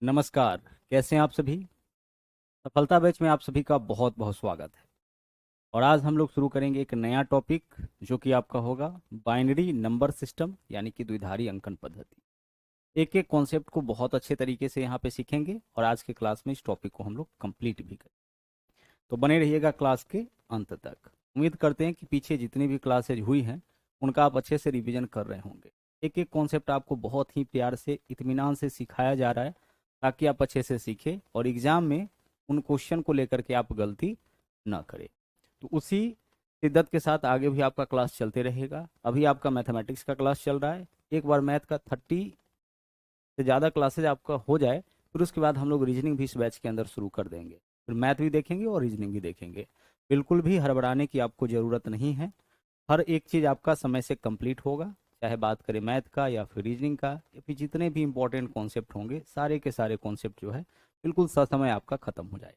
नमस्कार। कैसे हैं आप सभी। सफलता बैच में आप सभी का बहुत बहुत स्वागत है। और आज हम लोग शुरू करेंगे एक नया टॉपिक जो कि आपका होगा बाइनरी नंबर सिस्टम यानी कि द्विधारी अंकन पद्धति। एक एक कॉन्सेप्ट को बहुत अच्छे तरीके से यहाँ पे सीखेंगे और आज के क्लास में इस टॉपिक को हम लोग कंप्लीट भी करेंगे। तो बने रहिएगा क्लास के अंत तक। उम्मीद करते हैं कि पीछे जितनी भी क्लासेज हुई हैं उनका आप अच्छे से रिवीजन कर रहे होंगे। एक एक कॉन्सेप्ट आपको बहुत ही प्यार से इत्मीनान से सिखाया जा रहा है ताकि आप अच्छे से सीखें और एग्जाम में उन क्वेश्चन को लेकर के आप गलती ना करें। तो उसी शिद्दत के साथ आगे भी आपका क्लास चलते रहेगा। अभी आपका मैथमेटिक्स का क्लास चल रहा है। एक बार मैथ का 30 से ज़्यादा क्लासेज आपका हो जाए फिर उसके बाद हम लोग रीजनिंग भी इस बैच के अंदर शुरू कर देंगे। फिर मैथ भी देखेंगे और रीजनिंग भी देखेंगे। बिल्कुल भी हड़बड़ाने की आपको ज़रूरत नहीं है। हर एक चीज़ आपका समय से कंप्लीट होगा, चाहे बात करें मैथ का या फिर रीजनिंग का या फिर जितने भी इंपॉर्टेंट कॉन्सेप्ट होंगे सारे के सारे कॉन्सेप्ट जो है बिल्कुल ससमय आपका खत्म हो जाए।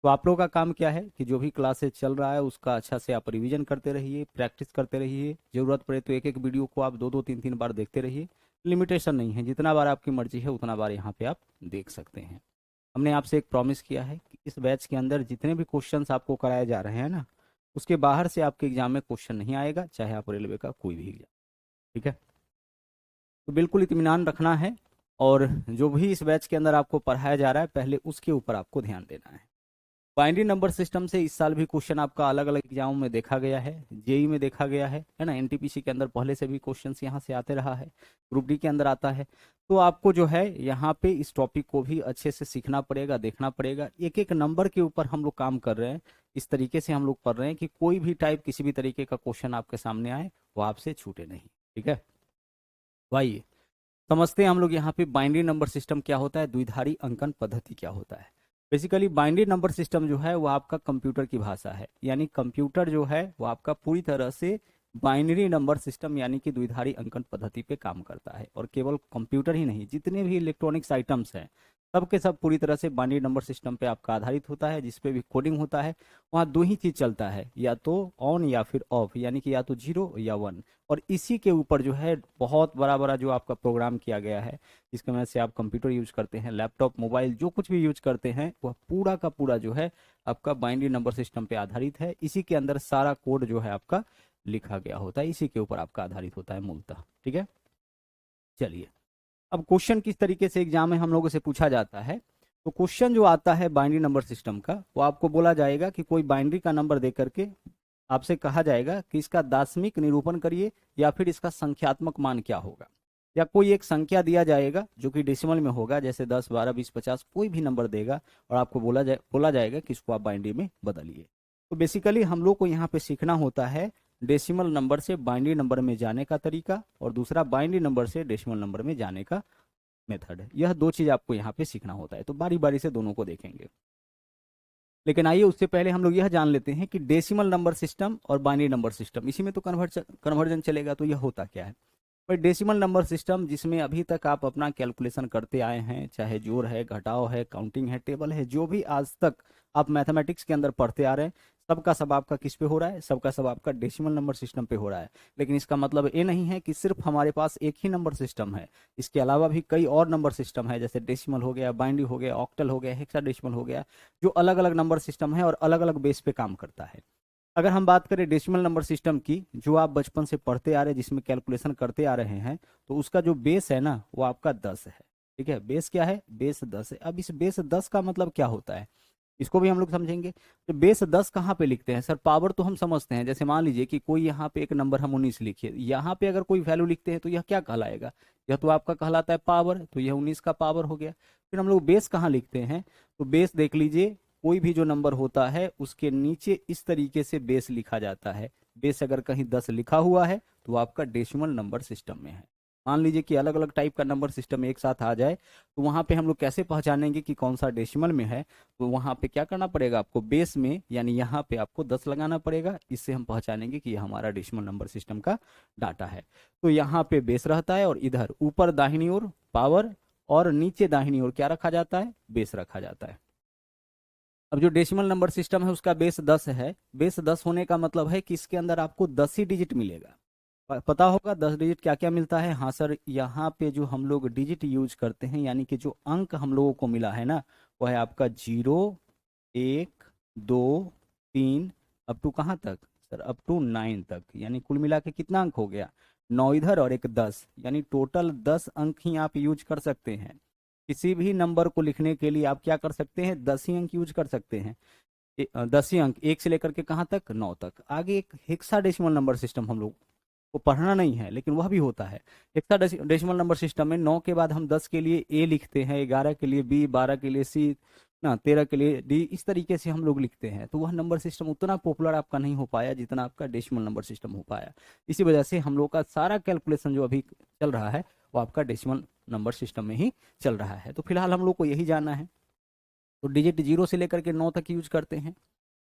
तो आप लोगों का काम क्या है कि जो भी क्लासेस चल रहा है उसका अच्छा से आप रिवीजन करते रहिए, प्रैक्टिस करते रहिए। ज़रूरत पड़े तो एक एक वीडियो को आप दो दो तीन तीन बार देखते रहिए। लिमिटेशन नहीं है, जितना बार आपकी मर्जी है उतना बार यहाँ पे आप देख सकते हैं। हमने आपसे एक प्रॉमिस किया है कि इस बैच के अंदर जितने भी क्वेश्चंस आपको कराए जा रहे हैं ना, उसके बाहर से आपके एग्जाम में क्वेश्चन नहीं आएगा, चाहे आप रेलवे का कोई भी एग्जाम। ठीक है। तो बिल्कुल इत्मीनान रखना है। और जो भी इस बैच के अंदर आपको पढ़ाया जा रहा है पहले उसके ऊपर आपको ध्यान देना है। बाइनरी नंबर सिस्टम से इस साल भी क्वेश्चन आपका अलग अलग एग्जामों में देखा गया है, जेई में देखा गया है ना। एनटीपीसी के अंदर पहले से भी क्वेश्चंस यहाँ से आते रहा है, ग्रुप डी के अंदर आता है। तो आपको जो है यहाँ पे इस टॉपिक को भी अच्छे से सीखना पड़ेगा, देखना पड़ेगा। एक एक नंबर के ऊपर हम लोग काम कर रहे हैं। इस तरीके से हम लोग पढ़ रहे हैं कि कोई भी टाइप किसी भी तरीके का क्वेश्चन आपके सामने आए वो आपसे छूटे नहीं। ठीक है। तो आइए समझते हैं हम लोग यहाँ पे बाइनरी नंबर सिस्टम क्या होता है, द्विधारी अंकन पद्धति क्या होता है। बेसिकली बाइनरी नंबर सिस्टम जो है वो आपका कंप्यूटर की भाषा है, यानी कंप्यूटर जो है वो आपका पूरी तरह से बाइनरी नंबर सिस्टम यानी कि द्विधारी अंकन पद्धति पे काम करता है। और केवल कंप्यूटर ही नहीं, जितने भी इलेक्ट्रॉनिक्स आइटम्स हैं सब के सब पूरी तरह से बाइनरी नंबर सिस्टम पे आपका आधारित होता है। जिसपे भी कोडिंग होता है वहाँ दो ही चीज़ चलता है, या तो ऑन या फिर ऑफ, यानी कि या तो जीरो या वन। और इसी के ऊपर जो है बहुत बड़ा बड़ा जो आपका प्रोग्राम किया गया है, जिसकी वजह से आप कंप्यूटर यूज करते हैं, लैपटॉप, मोबाइल, जो कुछ भी यूज करते हैं वह पूरा का पूरा जो है आपका बाइनरी नंबर सिस्टम पे आधारित है। इसी के अंदर सारा कोड जो है आपका लिखा गया होता है, इसी के ऊपर आपका आधारित होता है मूलतः। ठीक है। चलिए, अब क्वेश्चन किस तरीके से एग्जाम में हम लोगों से पूछा जाता है। तो क्वेश्चन जो आता है बाइनरी नंबर सिस्टम का वो आपको बोला जाएगा कि कोई बाइनरी का नंबर दे करके आपसे कहा जाएगा कि इसका दार्शनिक निरूपण करिए या फिर इसका संख्यात्मक मान क्या होगा। या कोई एक संख्या दिया जाएगा जो कि डेसिमल में होगा, जैसे 10, 12, 20, 50 कोई भी नंबर देगा और आपको बोला जाएगा कि इसको आप बाइनरी में बदलिए। तो बेसिकली हम लोग को यहाँ पे सीखना होता है डेसिमल नंबर से बाइनरी नंबर में जाने का तरीका, और दूसरा बाइनरी नंबर से डेसिमल नंबर में जाने का मेथड है। यह दो चीज आपको यहाँ पे सीखना होता है। तो बारी बारी से दोनों को देखेंगे। लेकिन आइए उससे पहले हम लोग यह जान लेते हैं कि डेसिमल नंबर सिस्टम और बाइनरी नंबर सिस्टम, इसी में तो कन्वर्जन चलेगा। तो यह होता क्या है भाई। डेसिमल नंबर सिस्टम जिसमें अभी तक आप अपना कैलकुलेशन करते आए हैं, चाहे जोड़ है, घटाव है, काउंटिंग है, टेबल है, जो भी आज तक आप मैथमेटिक्स के अंदर पढ़ते आ रहे हैं, सबका सब आपका किस पे हो रहा है, सबका सब आपका डेसिमल नंबर सिस्टम पे हो रहा है। लेकिन इसका मतलब ये नहीं है कि सिर्फ हमारे पास एक ही नंबर सिस्टम है। इसके अलावा भी कई और नंबर सिस्टम है, जैसे डेसिमल हो गया, बाइनरी हो गया, ऑक्टल हो गया, हेक्साडेसिमल हो गया, जो अलग अलग नंबर सिस्टम है और अलग अलग बेस पे काम करता है। अगर हम बात करें डेसिमल नंबर सिस्टम की, जो आप बचपन से पढ़ते आ रहे हैं, जिसमें कैलकुलेशन करते आ रहे हैं, तो उसका जो बेस है ना वो आपका 10 है। ठीक है। बेस क्या है, बेस 10 है। अब इस बेस 10 का मतलब क्या होता है इसको भी हम लोग समझेंगे। तो बेस 10 कहाँ पे लिखते हैं सर, पावर तो हम समझते हैं। जैसे मान लीजिए कि कोई यहाँ पे एक नंबर हम 19 लिखिए, यहाँ पे अगर कोई वैल्यू लिखते हैं तो यह क्या कहलाएगा, यह तो आपका कहलाता है पावर, तो यह 19 का पावर हो गया। फिर हम लोग बेस कहाँ लिखते हैं, तो बेस देख लीजिए, कोई भी जो नंबर होता है उसके नीचे इस तरीके से बेस लिखा जाता है। बेस अगर कहीं 10 लिखा हुआ है तो आपका डेसिमल नंबर सिस्टम में है। मान लीजिए कि अलग अलग टाइप का नंबर सिस्टम एक साथ आ जाए, तो वहां पे हम लोग कैसे पहचानेंगे कि कौन सा डेसिमल में है। तो वहां पे क्या करना पड़ेगा आपको, बेस में यानी यहाँ पे आपको 10 लगाना पड़ेगा। इससे हम पहचानेंगे कि ये हमारा डेसिमल नंबर सिस्टम का डाटा है। तो यहाँ पे बेस रहता है और इधर ऊपर दाहिनी ओर पावर और नीचे दाहिनी ओर क्या रखा जाता है, बेस रखा जाता है। अब जो डेसिमल नंबर सिस्टम है उसका बेस 10 है। बेस 10 होने का मतलब है कि इसके अंदर आपको 10 ही डिजिट मिलेगा। पता होगा 10 डिजिट क्या क्या मिलता है। हाँ सर, यहाँ पे जो हम लोग डिजिट यूज करते हैं यानी कि जो अंक हम लोगों को मिला है ना, वो है आपका 0, 1, 2, 3, अप टू कहाँ तक सर, अप टू 9 तक। यानी कुल मिला के कितना अंक हो गया, 9 इधर और एक 10, यानी टोटल 10 अंक ही आप यूज कर सकते हैं। किसी भी नंबर को लिखने के लिए आप क्या कर सकते हैं, 10 ही अंक यूज कर सकते हैं। 10 ही अंक, एक से लेकर के कहाँ तक, 9 तक। आगे एक हेक्साडेसिमल नंबर सिस्टम हम लोग को पढ़ना नहीं है, लेकिन वह भी होता है। हेक्साडेसिमल नंबर सिस्टम में 9 के बाद हम 10 के लिए ए लिखते हैं, 11 के लिए बी, 12 के लिए सी ना, 13 के लिए डी, इस तरीके से हम लोग लिखते हैं। तो वह नंबर सिस्टम उतना पॉपुलर आपका नहीं हो पाया जितना आपका डेसिमल नंबर सिस्टम हो पाया। इसी वजह से हम लोग का सारा कैलकुलेशन जो अभी चल रहा है वो आपका डेसिमल नंबर सिस्टम में ही चल रहा है। तो फिलहाल हम लोग को यही जानना है। तो डिजिट 0 से लेकर के 9 तक यूज करते हैं।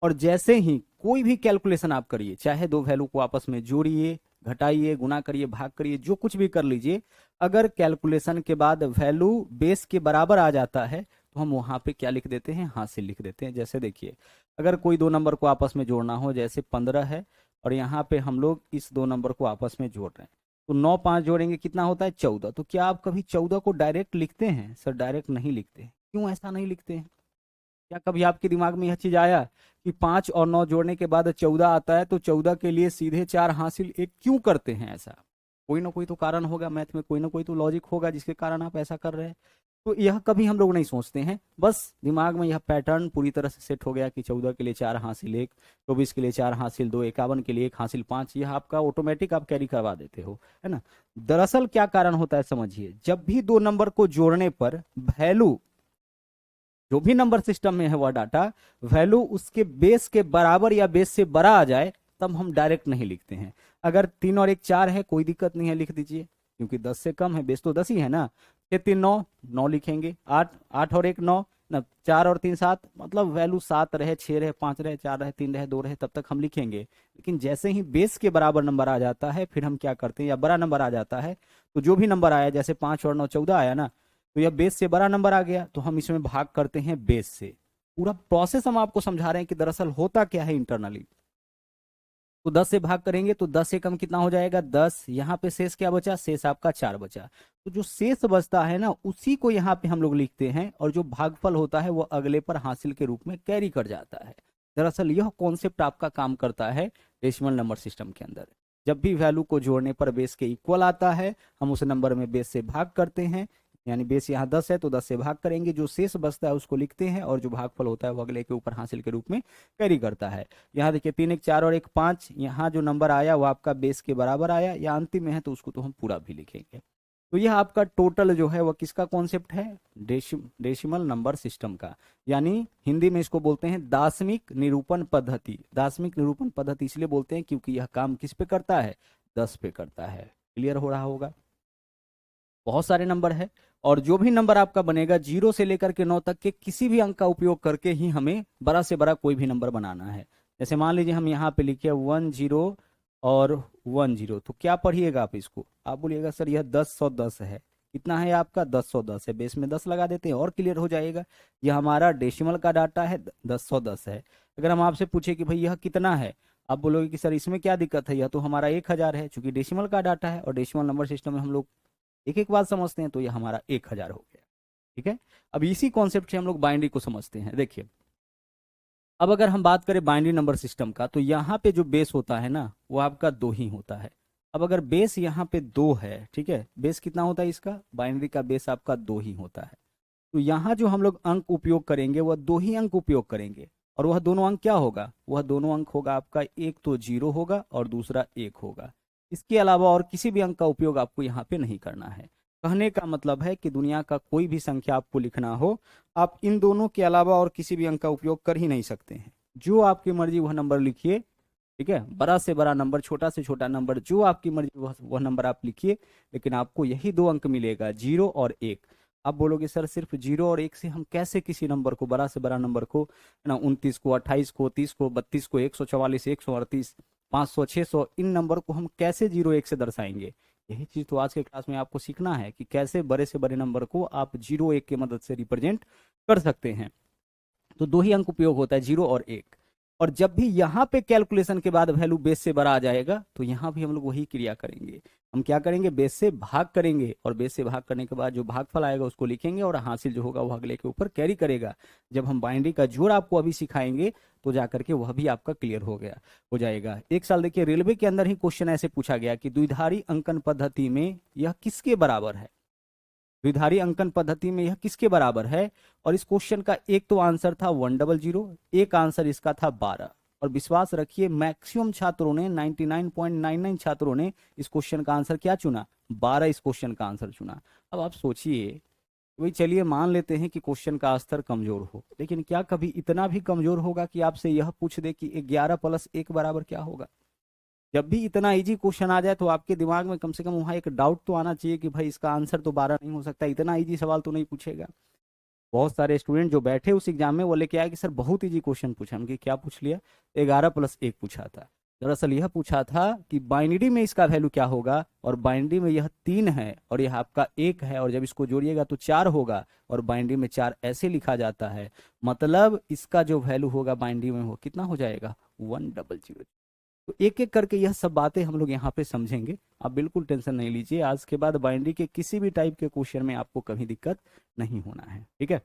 और जैसे ही कोई भी कैलकुलेशन आप करिए, चाहे दो वैल्यू को आपस में जोड़िए, घटाइए, गुना करिए, भाग करिए, जो कुछ भी कर लीजिए, अगर कैलकुलेशन के बाद वैल्यू बेस के बराबर आ जाता है तो हम वहां पे क्या लिख देते हैं, हासिल लिख देते हैं। जैसे देखिए, अगर कोई दो नंबर को आपस में जोड़ना हो, जैसे 15 है और यहाँ पे हम लोग इस दो नंबर को आपस में जोड़ रहे हैं, तो 9 5 जोड़ेंगे कितना होता है, 14। तो क्या आप कभी 14 को डायरेक्ट लिखते हैं सर, डायरेक्ट नहीं लिखते हैं। क्यों ऐसा नहीं लिखते हैं? क्या कभी आपके दिमाग में यह चीज आया कि 5 और 9 जोड़ने के बाद 14 आता है, तो 14 के लिए सीधे 4 हासिल 1 क्यों करते हैं ऐसा? कोई ना कोई तो कारण होगा, मैथ में कोई ना कोई तो लॉजिक होगा जिसके कारण आप ऐसा कर रहे हैं। तो यह कभी हम लोग नहीं सोचते हैं, बस दिमाग में यह पैटर्न पूरी तरह से सेट हो गया कि 14 के लिए 4 हासिल 1, 24 के लिए 4 हासिल 2, 51 के लिए 1 हासिल 5, यह आपका ऑटोमेटिक आप कैरी करवा देते हो, है ना। दरअसल क्या कारण होता है समझिए, जब भी दो नंबर को जोड़ने पर वैल्यू, जो भी नंबर सिस्टम में है वह डाटा, वैल्यू उसके बेस के बराबर या बेस से बड़ा आ जाए, तब हम डायरेक्ट नहीं लिखते हैं। अगर 3 और 1 4 है, कोई दिक्कत नहीं है, लिख दीजिए, क्योंकि 10 से कम है, बेस तो 10 ही है ना। 6 3 9, 9 लिखेंगे। 8 8 और 1 9 ना, 4 और 3 7, मतलब वैल्यू 7 रहे, 6 रहे, 5 रहे, 4 रहे, 3 रहे, 2 रहे, तब तक हम लिखेंगे। लेकिन जैसे ही बेस के बराबर नंबर आ जाता है, फिर हम क्या करते हैं, या बड़ा नंबर आ जाता है, तो जो भी नंबर आया, जैसे 5 और 9 14 आया ना, तो यह बेस से बड़ा नंबर आ गया, तो हम इसमें भाग करते हैं बेस से। पूरा प्रोसेस हम आपको समझा रहे हैं कि दरअसल होता क्या है इंटरनली। तो 10 से भाग करेंगे तो 10 से कम कितना हो जाएगा, 10। यहाँ पे शेष क्या बचा, शेष आपका 4 बचा। तो जो शेष बचता है ना, उसी को यहाँ पे हम लोग लिखते हैं, और जो भागफल होता है वो अगले पर हासिल के रूप में कैरी कर जाता है। दरअसल यह कॉन्सेप्ट आपका काम करता है डेसिमल नंबर सिस्टम के अंदर। जब भी वैल्यू को जोड़ने पर बेस के इक्वल आता है, हम उस नंबर में बेस से भाग करते हैं। यानी बेस यहाँ 10 है तो 10 से भाग करेंगे, जो शेष बचता है उसको लिखते हैं, और जो भागफल होता है वो अगले के ऊपर हासिल के रूप में कैरी करता है। यहाँ देखिए 3 1 4 और 1 5, यहाँ जो नंबर आया वो आपका बेस के बराबर आया, या अंतिम में है तो उसको तो हम पूरा भी लिखेंगे। तो यह आपका टोटल जो है वह किसका कॉन्सेप्ट है, डेसिमल नंबर सिस्टम का। यानी हिंदी में इसको बोलते हैं दार्शनिक निरूपण पद्धति। दार्शनिक निरूपण पद्धति इसलिए बोलते हैं क्योंकि यह काम किस पे करता है, 10 पे करता है। क्लियर हो रहा होगा। बहुत सारे नंबर है, और जो भी नंबर आपका बनेगा 0 से लेकर के 9 तक के किसी भी अंक का उपयोग करके ही हमें बड़ा से बड़ा कोई भी नंबर बनाना है। जैसे मान लीजिए हम यहाँ पे लिखे 1 0 और 1 0, तो क्या पढ़िएगा आप इसको, आप बोलिएगा सर यह 1010 है। कितना है आपका, 1010 है, बेस में 10 लगा देते हैं और क्लियर हो जाएगा। यह हमारा डेसिमल का डाटा है, 1010 है। अगर हम आपसे पूछे कि भाई यह कितना है, आप बोलोगे कि सर इसमें क्या दिक्कत है, यह तो हमारा 1000 है, चूंकि डेसिमल का डाटा है और डेसिमल नंबर सिस्टम में हम लोग एक एक बात समझते हैं, तो ये हमारा 1000 हो गया। ठीक है। अब इसी कॉन्सेप्ट से हम लोग बाइनरी को समझते हैं। देखिए, अब अगर हम बात करें बाइनरी नंबर सिस्टम का, तो यहाँ पे जो बेस होता है ना, वो आपका 2 ही होता है। अब अगर बेस यहाँ पे 2 है, ठीक है, बेस कितना होता है इसका, बाइनरी का बेस आपका 2 ही होता है। तो यहाँ जो हम लोग अंक उपयोग करेंगे वह 2 ही अंक उपयोग करेंगे, और वह दोनों अंक क्या होगा, वह दोनों अंक होगा आपका, एक तो 0 होगा और दूसरा 1 होगा। इसके अलावा और किसी भी अंक का उपयोग आपको यहाँ पे नहीं करना है। कहने का मतलब है कि दुनिया का कोई भी संख्या आपको लिखना हो, आप इन दोनों के अलावा और किसी भी अंक का उपयोग कर ही नहीं सकते हैं। जो आपकी मर्जी वह नंबर लिखिए, ठीक है, बड़ा से बड़ा नंबर, छोटा से छोटा नंबर, जो आपकी मर्जी वह नंबर आप लिखिए, लेकिन आपको यही 2 अंक मिलेगा, 0 और 1। आप बोलोगे सर सिर्फ 0 और 1 से हम कैसे किसी नंबर को, बड़ा से बड़ा नंबर को ना, 29 को, 28 को, 30 को, 32 को, 144, 138, 500, 600, इन नंबर को हम कैसे 0 1 से दर्शाएंगे? यही चीज तो आज के क्लास में आपको सीखना है कि कैसे बड़े से बड़े नंबर को आप 0 1 की मदद से रिप्रेजेंट कर सकते हैं। तो 2 ही अंक उपयोग होता है, 0 और 1। और जब भी यहाँ पे कैलकुलेशन के बाद वैल्यू बेस से बड़ा आ जाएगा तो यहाँ भी हम लोग वही क्रिया करेंगे। हम क्या करेंगे, बेस से भाग करेंगे, और बेस से भाग करने के बाद जो भागफल आएगा उसको लिखेंगे और हासिल जो होगा वो अगले के ऊपर कैरी करेगा। जब हम बाइनरी का जोड़ आपको अभी सिखाएंगे तो जाकर के वह भी आपका क्लियर हो जाएगा। एक साल देखिए रेलवे के अंदर ही क्वेश्चन ऐसे पूछा गया कि द्विधारी अंकन पद्धति में यह किसके बराबर है, द्विधारी अंकन पद्धति में यह किसके बराबर है। और इस क्वेश्चन का एक तो आंसर था 100, एक आंसर इसका था 12। और विश्वास रखिए मैक्सिमम छात्रों ने 99.99 छात्रों ने इस क्वेश्चन का आंसर क्या चुना, 12 इस क्वेश्चन का आंसर चुना। अब आप सोचिए, वही चलिए मान लेते हैं कि क्वेश्चन का स्तर कमजोर हो, लेकिन क्या कभी इतना भी कमजोर होगा कि आपसे यह पूछ दे कि 11 + 1 बराबर क्या होगा। जब भी इतना इजी क्वेश्चन आ जाए तो आपके दिमाग में कम से कम वहां एक डाउट तो आना चाहिए कि भाई इसका आंसर तो 12 नहीं हो सकता, इतना इजी सवाल तो नहीं पूछेगा। बहुत सारे स्टूडेंट जो बैठे उस एग्जाम में वो लेके आए कि सर बहुत इजी क्वेश्चन पूछा। हम कि क्या पूछ लिया, 11 + 1 पूछा था। दरअसल यह पूछा था कि बाइनरी में इसका वैल्यू क्या होगा, और बाइनरी में यह 3 है और यह आपका 1 है, और जब इसको जोड़िएगा तो 4 होगा, और बाइनरी में 4 ऐसे लिखा जाता है। मतलब इसका जो वैल्यू होगा बाइनरी में वो कितना हो जाएगा, 100। तो एक एक करके यह सब बातें हम लोग यहाँ पे समझेंगे। आप बिल्कुल टेंशन नहीं लीजिए, आज के बाद बाइनरी के किसी भी टाइप के क्वेश्चन में आपको कभी दिक्कत नहीं होना है, ठीक है।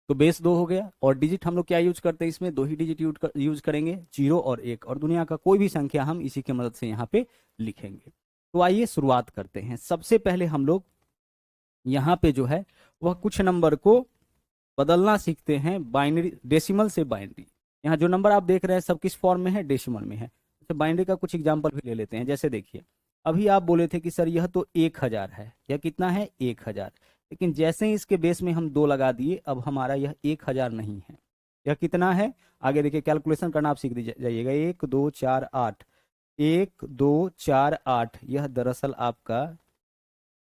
तो बेस 2 हो गया, और डिजिट हम लोग क्या यूज करते हैं इसमें, 2 ही डिजिट यूज करेंगे, 0 और 1, और दुनिया का कोई भी संख्या हम इसी की मदद से यहाँ पे लिखेंगे। तो आइए शुरुआत करते हैं। सबसे पहले हम लोग यहाँ पे जो है वह कुछ नंबर को बदलना सीखते हैं बाइनरी, डेसिमल से बाइनरी। यहाँ जो नंबर आप देख रहे हैं सब किस फॉर्म में है, डेसिमल में है। तो बाइनरी का कुछ एग्जांपल भी ले लेते हैं। जैसे देखिए अभी आप बोले थे कि सर यह तो 1000 है, यह कितना है 1000, लेकिन जैसे ही इसके बेस में हम 2 लगा दिए अब हमारा यह 1000 नहीं है, यह कितना है। आगे देखिए कैलकुलेशन करना आप सीख जाइएगा। 1 2 4 8, 1 2 4 8, यह दरअसल आपका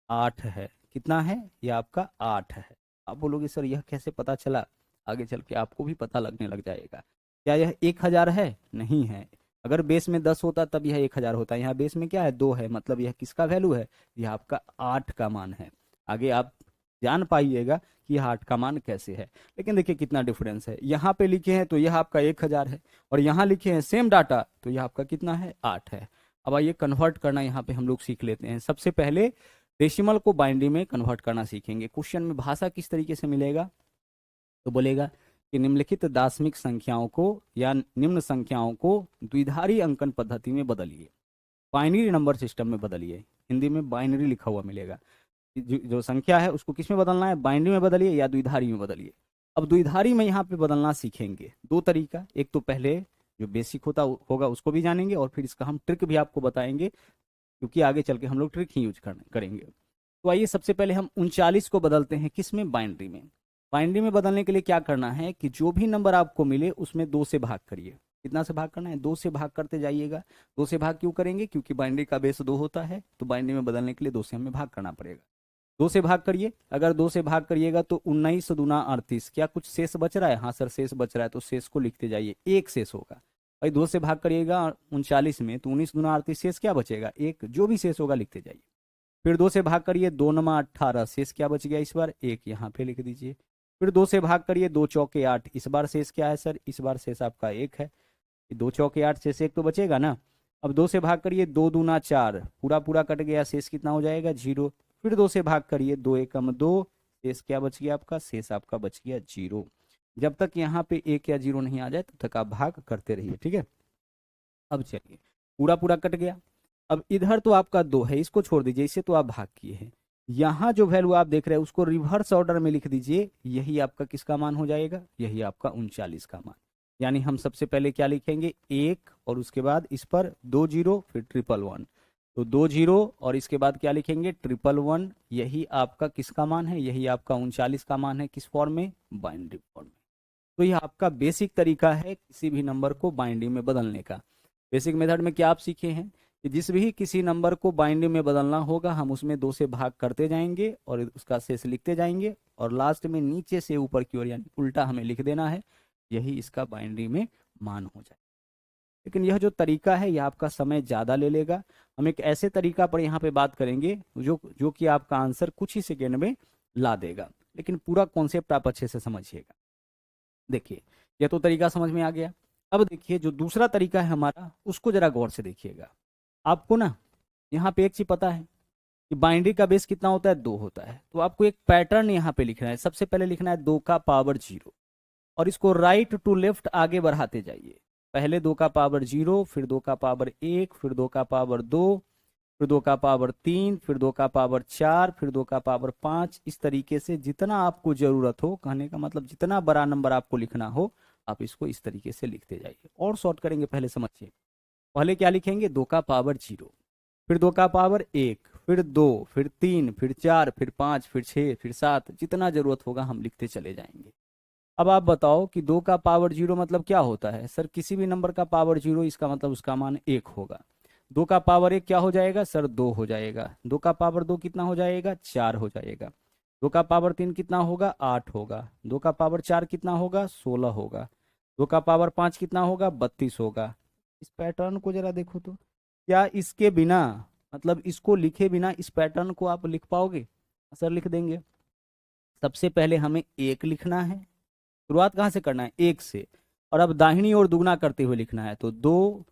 8 है। कितना है, यह आपका 8 है। आप बोलोगे सर यह कैसे पता चला, आगे चल के आपको भी पता लगने लग जाएगा। क्या यह 1000 है, नहीं है। अगर बेस में 10 होता तब यह 1000 होता, यहाँ बेस में क्या है 2 है, मतलब यह किसका वैल्यू है, यह आपका 8 का मान है। आगे आप जान पाइएगा कि यह 8 का मान कैसे है। लेकिन देखिए कितना डिफरेंस है, यहाँ पे लिखे हैं तो यह आपका 1000 है, और यहाँ लिखे हैं सेम डाटा तो यह आपका कितना है 8 है। अब आइए कन्वर्ट करना यहाँ पे हम लोग सीख लेते हैं। सबसे पहले डेसिमल को बाइनरी में कन्वर्ट करना सीखेंगे। क्वेश्चन में भाषा किस तरीके से मिलेगा, तो बोलेगा कि निम्नलिखित दाशमिक संख्याओं को या निम्न संख्याओं को द्विधारी अंकन पद्धति में बदलिए, बाइनरी नंबर सिस्टम में बदलिए। हिंदी में बाइनरी लिखा हुआ मिलेगा। जो संख्या है उसको किस में बदलना है, बाइनरी में बदलिए या द्विधारी में बदलिए। अब द्विधारी में यहाँ पे बदलना सीखेंगे। 2 तरीका, एक तो पहले जो बेसिक होगा उसको भी जानेंगे, और फिर इसका हम ट्रिक भी आपको बताएंगे, क्योंकि आगे चल के हम लोग ट्रिक ही यूज करेंगे। तो आइए सबसे पहले हम 39 को बदलते हैं किसमें, बाइनरी में। बाइनरी में बदलने के लिए क्या करना है कि जो भी नंबर आपको मिले उसमें 2 से भाग करिए। कितना से भाग करना है, 2 से भाग करते जाइएगा। 2 से भाग क्यों करेंगे, क्योंकि बाइनरी का बेस 2 होता है, तो बाइनरी में बदलने के लिए 2 से हमें भाग करना पड़ेगा। 2 से भाग करिए। अगर 2 से भाग करिएगा तो 19 दूना 38, क्या कुछ शेष बच रहा है, हाँ सर शेष बच रहा है, तो शेष को लिखते जाइए, 1 शेष होगा। भाई 2 से भाग करिएगा 39 में तो 19 दूना 38, शेष क्या बचेगा 1, जो भी शेष होगा लिखते जाइए। फिर 2 से भाग करिए, 2 9 18, शेष क्या बच गया इस बार 1, यहाँ पे लिख दीजिए। फिर 2 से भाग करिए, 2 चौके 8, इस बार शेष क्या है सर, इस बार शेष आपका 1 है। 2 चौके 8, शेष 1 तो बचेगा ना। अब 2 से भाग करिए, 2 दूना 4, पूरा पूरा कट गया, शेष कितना हो जाएगा 0। फिर 2 से भाग करिए, 2 एकम 2, शेष क्या बच गया आपका, शेष आपका बच गया 0। जब तक यहाँ पे 1 या 0 नहीं आ जाए तब तक आप भाग करते रहिए, ठीक है। अब चलिए पूरा पूरा कट गया। अब इधर तो आपका 2 है, इसको छोड़ दीजिए, इससे तो आप भाग किए हैं। यहाँ जो वैल्यू आप देख रहे हैं उसको रिवर्स ऑर्डर में लिख दीजिए, यही आपका किसका मान हो जाएगा, यही आपका 39 का मान। यानी हम सबसे पहले क्या लिखेंगे 1, और उसके बाद इस पर 2 0, फिर 111, तो 2 0, और इसके बाद क्या लिखेंगे 111, यही आपका किसका मान है, यही आपका 39 का मान है। किस फॉर्म में, बाइनरी फॉर्म में। तो यह आपका बेसिक तरीका है किसी भी नंबर को बाइनरी में बदलने का। बेसिक मेथड में क्या आप सीखे हैं कि जिस भी किसी नंबर को बाइनरी में बदलना होगा हम उसमें 2 से भाग करते जाएंगे और उसका शेष लिखते जाएंगे, और लास्ट में नीचे से ऊपर की ओर यानी उल्टा हमें लिख देना है, यही इसका बाइनरी में मान हो जाए। लेकिन यह जो तरीका है यह आपका समय ज़्यादा ले लेगा। हम एक ऐसे तरीका पर यहाँ पे बात करेंगे जो कि आपका आंसर कुछ ही सेकेंड में ला देगा, लेकिन पूरा कॉन्सेप्ट आप अच्छे से समझिएगा। देखिए यह तो तरीका समझ में आ गया। अब देखिए जो दूसरा तरीका है हमारा, उसको जरा गौर से देखिएगा। आपको ना यहाँ पे एक चीज पता है कि बाइनरी का बेस कितना होता है, 2 होता है। तो आपको एक पैटर्न यहाँ पे लिखना है। सबसे पहले लिखना है 2 का पावर 0, और इसको राइट टू लेफ्ट आगे बढ़ाते जाइए। पहले 2 का पावर 0, फिर 2 का पावर 1, फिर 2 का पावर 2, फिर 2 का पावर 3, फिर 2 का पावर 4, फिर 2 का पावर 5। इस तरीके से जितना आपको जरूरत हो, कहने का मतलब जितना बड़ा नंबर आपको लिखना हो, आप इसको इस तरीके से लिखते जाइए। और शॉर्ट करेंगे, पहले समझिए। पहले क्या लिखेंगे, 2 का पावर 0, फिर 2 का पावर 1, फिर 2, फिर 3, फिर 4, फिर 5, फिर 6, फिर 7, जितना जरूरत होगा हम लिखते चले जाएंगे। अब आप बताओ कि 2 का पावर 0 मतलब क्या होता है। सर किसी भी नंबर का पावर 0, इसका मतलब उसका मान 1 होगा। 2 का पावर 1 क्या हो जाएगा सर, 2 हो जाएगा। 2 का पावर 2 कितना हो जाएगा, 4 हो जाएगा। 2 का पावर 3 कितना होगा, 8 होगा। 2 का पावर 4 कितना होगा, 16 होगा। 2 का पावर 5 कितना होगा, 32 होगा। इस पैटर्न को जरा देखो तो, क्या इसके बिना, मतलब इसको लिखे बिना इस पैटर्न को आप लिख पाओगे? सर लिख देंगे। सबसे पहले हमें 1 लिखना है। शुरुआत कहाँ से करना है, 1 से। और अब दाहिनी ओर दुगना करते हुए लिखना है। तो 2,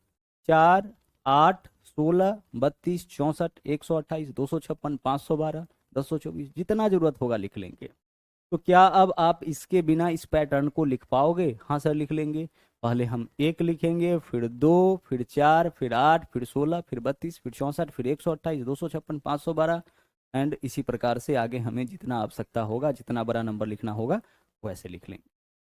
4, 8, 16, 32, 64, 128, 256, 512, 1024, जितना जरूरत होगा लिख लेंगे। तो क्या अब आप इसके बिना इस पैटर्न को लिख पाओगे? हाँ सर लिख लेंगे। पहले हम 1 लिखेंगे, फिर 2, फिर 4, फिर 8, फिर 16, फिर 32, फिर 64, फिर 128, 256, 512, एंड इसी प्रकार से आगे हमें जितना आवश्यकता होगा, जितना बड़ा नंबर लिखना होगा वैसे लिख लेंगे।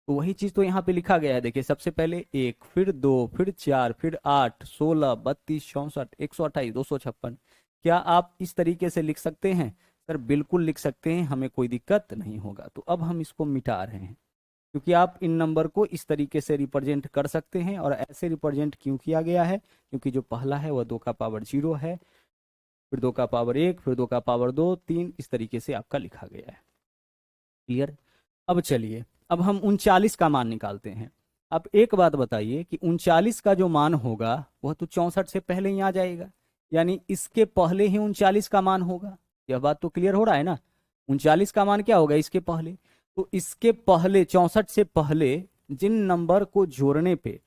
तो वही चीज तो यहाँ पे लिखा गया है। देखिए सबसे पहले 1, फिर 2, फिर 4, फिर 8, 16, 32, 64, 128, 256। क्या आप इस तरीके से लिख सकते हैं? सर बिल्कुल लिख सकते हैं, हमें कोई दिक्कत नहीं होगा। तो अब हम इसको मिटा रहे हैं, क्योंकि आप इन नंबर को इस तरीके से रिप्रेजेंट कर सकते हैं। और ऐसे रिप्रेजेंट क्यों किया गया है, क्योंकि जो पहला है वह 2 का पावर 0 है, फिर 2 का पावर 1, फिर 2 का पावर 2, 3, इस तरीके से आपका लिखा गया है। क्लियर? अब चलिए, अब हम 39 का मान निकालते हैं। अब एक बात बताइए कि 39 का जो मान होगा वह तो 64 से पहले ही आ जाएगा, यानी इसके पहले ही 39 का मान होगा। यह बात तो क्लियर हो रहा है ना? 39 का मान क्या होगा, इसके पहले। तो इसके पहले 64 से पहले जिन नंबर को जोड़ने पे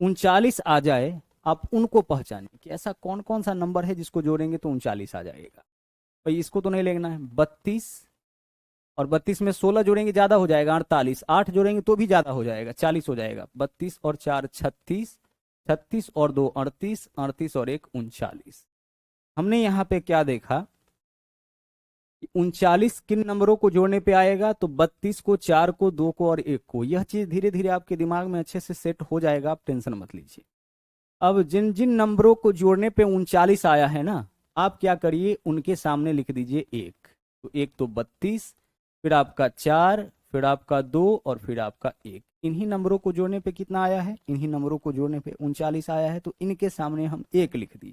39 आ जाए, आप उनको पहचानें कि ऐसा कौन कौन सा नंबर है जिसको जोड़ेंगे तो 39 आ जाएगा। भाई इसको तो नहीं लेना है। 32, और 32 में 16 जोड़ेंगे ज्यादा हो जाएगा 48, 8 जोड़ेंगे तो भी ज्यादा हो जाएगा 40 हो जाएगा। 32 और 4 36, 36 और 2 38, 38 और 1 39। हमने यहाँ पे क्या देखा कि 39 किन नंबरों को जोड़ने पे आएगा, तो 32 को, 4 को, 2 को और 1 को। यह चीज धीरे धीरे आपके दिमाग में अच्छे से सेट हो जाएगा, आप टेंशन मत लीजिए। अब जिन जिन नंबरों को जोड़ने पे 39 आया है ना, आप क्या करिए, उनके सामने लिख दीजिए 1। तो 1 तो 32, फिर आपका 4, फिर आपका 2 और फिर आपका 1। इन्हीं नंबरों को जोड़ने पे कितना आया है, इन्हीं नंबरों को जोड़ने पे 39 आया है। तो इनके सामने हम 1 लिख दिए,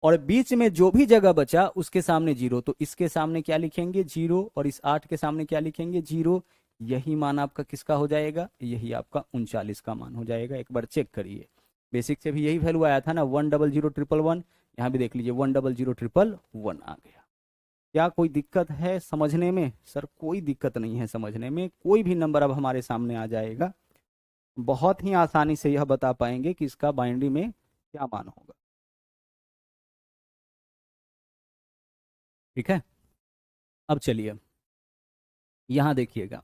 और बीच में जो भी जगह बचा उसके सामने 0। तो इसके सामने क्या लिखेंगे, 0, और इस 8 के सामने क्या लिखेंगे, 0। यही मान आपका किसका हो जाएगा, यही आपका 39 का मान हो जाएगा। एक बार चेक करिए, बेसिक से भी यही वैल्यू आया था ना, 1000111। यहाँ भी देख लीजिए 1000111 आ गया। क्या कोई दिक्कत है समझने में? सर कोई दिक्कत नहीं है समझने में। कोई भी नंबर अब हमारे सामने आ जाएगा, बहुत ही आसानी से यह बता पाएंगे कि इसका बाइनरी में क्या मान होगा। ठीक है? अब चलिए यहाँ देखिएगा,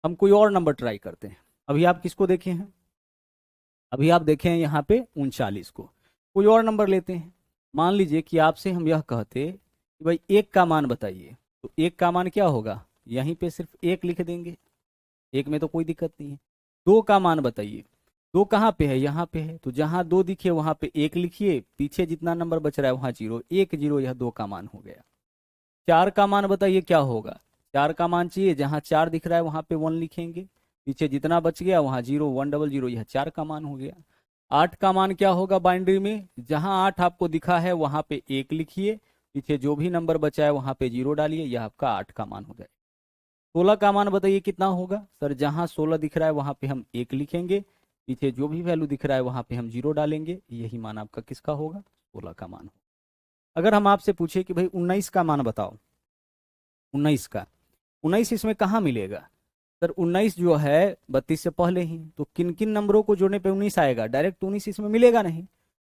हम कोई और नंबर ट्राई करते हैं। अभी आप किसको देखे हैं, अभी आप देखे हैं यहाँ पे 39 को। कोई और नंबर लेते हैं। मान लीजिए कि आपसे हम यह कहते कि भाई 1 का मान बताइए। तो 1 का मान क्या होगा, यहीं पे सिर्फ 1 लिख देंगे, 1 में तो कोई दिक्कत नहीं है। 2 का मान बताइए। 2 कहाँ पे है, यहाँ पे है। तो जहाँ 2 दिखे वहां पे 1 लिखिए, पीछे जितना नंबर बच रहा है वहां 0, 1 0, यह 2 का मान हो गया। 4 का मान बताइए क्या होगा। 4 का मान चाहिए, जहां 4 दिख रहा है वहां पे 1 लिखेंगे, पीछे जितना बच गया वहां 0, 100, यह 4 का मान हो गया। 8 का मान क्या होगा बाइनरी में, जहां 8 आपको दिखा है वहां पे 1 लिखिए, पीछे जो भी नंबर बचा है वहां पे 0 डालिए, यह आपका 8 का मान हो जाए। 16 का मान बताइए कितना होगा। सर जहां 16 दिख रहा है वहां पे हम 1 लिखेंगे, पीछे जो भी वैल्यू दिख रहा है वहां पे हम 0 डालेंगे, यही मान आपका किसका होगा, 16 का मान होगा। अगर हम आपसे पूछे कि भाई 19 का मान बताओ, 19 का, 19 इसमें कहाँ मिलेगा, सर 19 जो है 32 से पहले ही, तो किन किन नंबरों को जोड़ने पे 19 आएगा? डायरेक्ट 19 इसमें मिलेगा नहीं,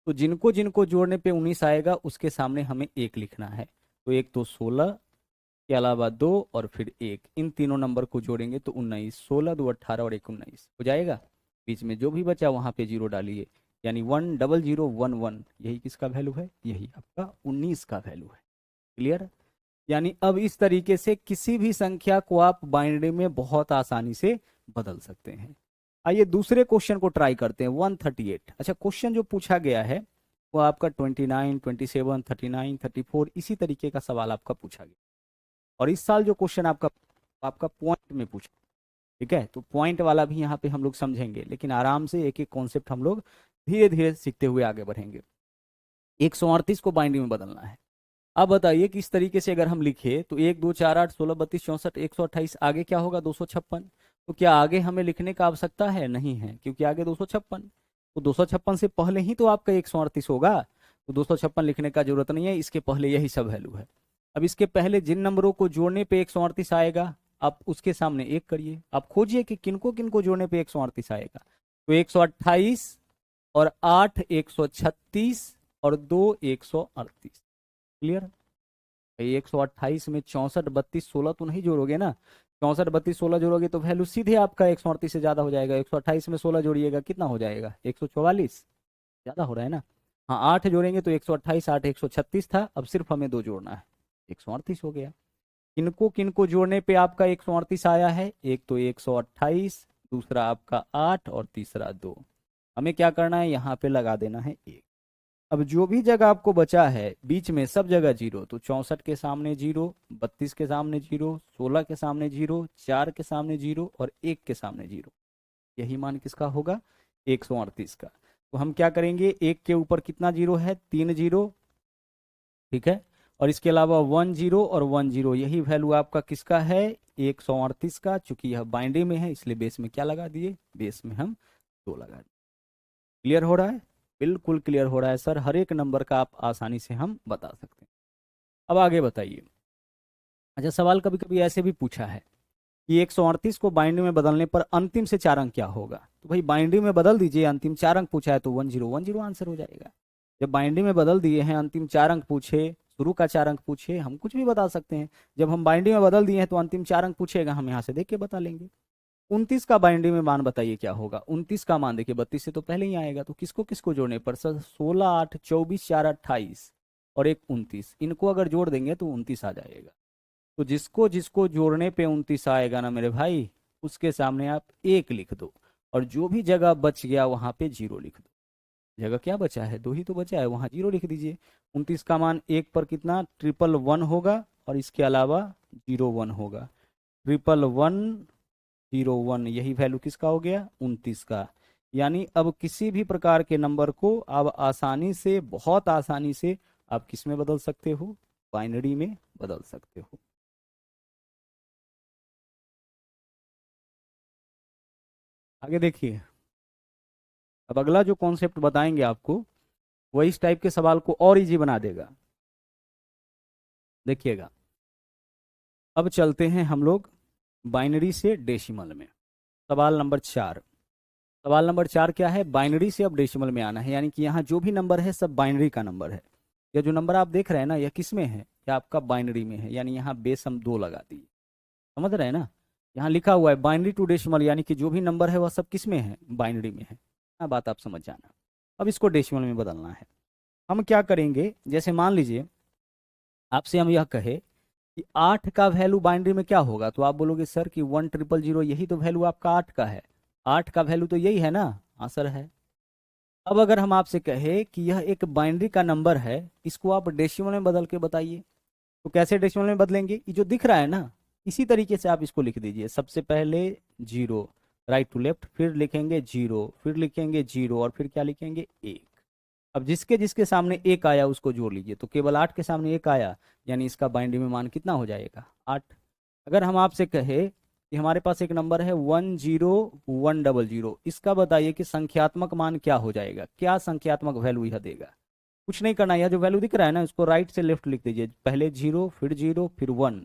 तो जिनको जिनको जोड़ने पे 19 आएगा उसके सामने हमें एक लिखना है। तो एक तो 16 के अलावा 2 और फिर 1, इन तीनों नंबर को जोड़ेंगे तो 19, 16 2 18 और 1 19 हो जाएगा। बीच में जो भी बचा वहां पे जीरो डालिए, यानी 10011, यही किसका वैल्यू है? यही आपका 19 का वैल्यू है। क्लियर? यानी अब इस तरीके से किसी भी संख्या को आप बाइनरी में बहुत आसानी से बदल सकते हैं। आइए दूसरे क्वेश्चन को ट्राई करते हैं, 138। अच्छा, क्वेश्चन जो पूछा गया है वो आपका 29, 27, 39, 34 इसी तरीके का सवाल आपका पूछा गया। और इस साल जो क्वेश्चन आपका पॉइंट में पूछा, ठीक है, तो पॉइंट वाला भी यहाँ पे हम लोग समझेंगे, लेकिन आराम से एक एक कॉन्सेप्ट हम लोग धीरे धीरे सीखते हुए आगे बढ़ेंगे। 138 को बाइनरी में बदलना है। अब बताइए कि इस तरीके से अगर हम लिखे तो 1 2 4 8 16 32 64 128, आगे क्या होगा? 256। तो क्या आगे हमें लिखने का आवश्यकता है? नहीं है, क्योंकि आगे 256, तो 256 से पहले ही तो आपका 138 होगा, तो 256 लिखने का जरूरत नहीं है, इसके पहले यही सब वैल्यू है। अब इसके पहले जिन नंबरों को जोड़ने पे 138 आएगा आप उसके सामने एक करिए, आप खोजिए कि किनको किनको जोड़ने पे 138 आएगा। तो 128 और 8 136 और 2 138। क्लियर? 128 में 64 32 16 तो नहीं जोड़ोगे ना, 64 32 16 जोड़ोगे तो वैल्यू सीधे आपका 138 से ज्यादा हो जाएगा। 128 में 16 जोड़िएगा कितना हो जाएगा? 144, ज्यादा हो रहा है ना। हाँ, 8 जोड़ेंगे तो 128, 8 136 था, अब सिर्फ हमें 2 जोड़ना है, 138 हो गया। किनको किनको जोड़ने पे आपका 138 आया है? एक तो 128, दूसरा आपका 8 और तीसरा 2। हमें क्या करना है? यहाँ पे लगा देना है 1। अब जो भी जगह आपको बचा है बीच में सब जगह जीरो, तो 64 के सामने जीरो, 32 के सामने जीरो, 16 के सामने जीरो, 4 के सामने जीरो और 1 के सामने जीरो। यही मान किसका होगा? 138 का। तो हम क्या करेंगे? 1 के ऊपर कितना जीरो है? 3 जीरो, ठीक है, और इसके अलावा 1 जीरो और 1 जीरो, यही वैल्यू आपका किसका है? 138 का। चूंकि यह बाइनरी में है इसलिए बेस में क्या लगा दिए? बेस में हम 2 लगा दिए। क्लियर हो रहा है? बिल्कुल क्लियर हो रहा है सर, हर एक नंबर का आप आसानी से हम बता सकते हैं। अब आगे बताइए। अच्छा, सवाल कभी कभी ऐसे भी पूछा है कि 138 को बाइनरी में बदलने पर अंतिम से 4 अंक क्या होगा? तो भाई बाइनरी में बदल दीजिए, अंतिम 4 अंक पूछा है तो 1010 आंसर हो जाएगा। जब बाइनरी में बदल दिए हैं, अंतिम 4 अंक पूछे, शुरू का 4 अंक पूछे, हम कुछ भी बता सकते हैं। जब हम बाइनरी में बदल दिए हैं तो अंतिम 4 अंक पूछेगा, हम यहाँ से देख के बता लेंगे। 29 का बाइनरी में मान बताइए क्या होगा? 29 का मान देखिए 32 से तो पहले ही आएगा, तो किसको किसको जोड़ने पर? सर 16 8 24 4 28 और एक 29, इनको अगर जोड़ देंगे तो 29 आ जाएगा। तो जिसको जिसको जोड़ने पे 29 आएगा ना मेरे भाई, उसके सामने आप 1 लिख दो, और जो भी जगह बच गया वहां पे 0 लिख दो। जगह क्या बचा है? 2 ही तो बचा है, वहां 0 लिख दीजिए। 29 का मान 1 पर कितना? 111 होगा, और इसके अलावा 01 होगा। 111 01, यही वैल्यू किसका हो गया? 29 का। यानी अब किसी भी प्रकार के नंबर को आप आसानी से, बहुत आसानी से आप किस में बदल सकते हो? बाइनरी में बदल सकते हो। आगे देखिए, अब अगला जो कॉन्सेप्ट बताएंगे आपको वो इस टाइप के सवाल को और इजी बना देगा। देखिएगा, अब चलते हैं हम लोग बाइनरी से डेसिमल में। सवाल नंबर 4। सवाल नंबर 4 क्या है? बाइनरी से अब डेसिमल में आना है, यानी कि यहाँ जो भी नंबर है सब बाइनरी का नंबर है। यह जो नंबर आप देख रहे हैं ना, यह किस में है? यह आपका बाइनरी में है, यानी यहाँ बेस हम 2 लगा दिए। समझ रहे हैं ना? यहाँ लिखा हुआ है बाइनरी टू डेसिमल, यानी कि जो भी नंबर है वह सब किस में है? बाइनरी में है। हाँ, बात आप समझ जाना। अब इसको डेसिमल में बदलना है। हम क्या करेंगे? जैसे मान लीजिए आपसे हम यह कहे कि 8 का वैल्यू बाइनरी में क्या होगा, तो आप बोलोगे सर कि 1000, यही तो वैल्यू आपका 8 का है। 8 का वैल्यू तो यही है ना? हाँ सर है। अब अगर हम आपसे कहे कि यह एक बाइनरी का नंबर है, इसको आप डेसिमल में बदल के बताइए, तो कैसे डेसिमल में बदलेंगे? ये जो दिख रहा है ना, इसी तरीके से आप इसको लिख दीजिए। सबसे पहले 0, राइट टू लेफ्ट, फिर लिखेंगे 0, फिर लिखेंगे 0 और फिर क्या लिखेंगे? 1। अब जिसके जिसके सामने 1 आया उसको जोड़ लीजिए, तो केवल 8 के सामने 1 आया, यानी इसका बाइनरी में मान कितना हो जाएगा? 8। अगर हम आपसे कहे कि हमारे पास एक नंबर है 10100, इसका बताइए कि संख्यात्मक मान क्या हो जाएगा? क्या संख्यात्मक वैल्यू यह देगा? कुछ नहीं करना, यह जो वैल्यू दिख रहा है ना, इसको राइट से लेफ्ट लिख दीजिए। पहले 0, फिर 0, फिर 1,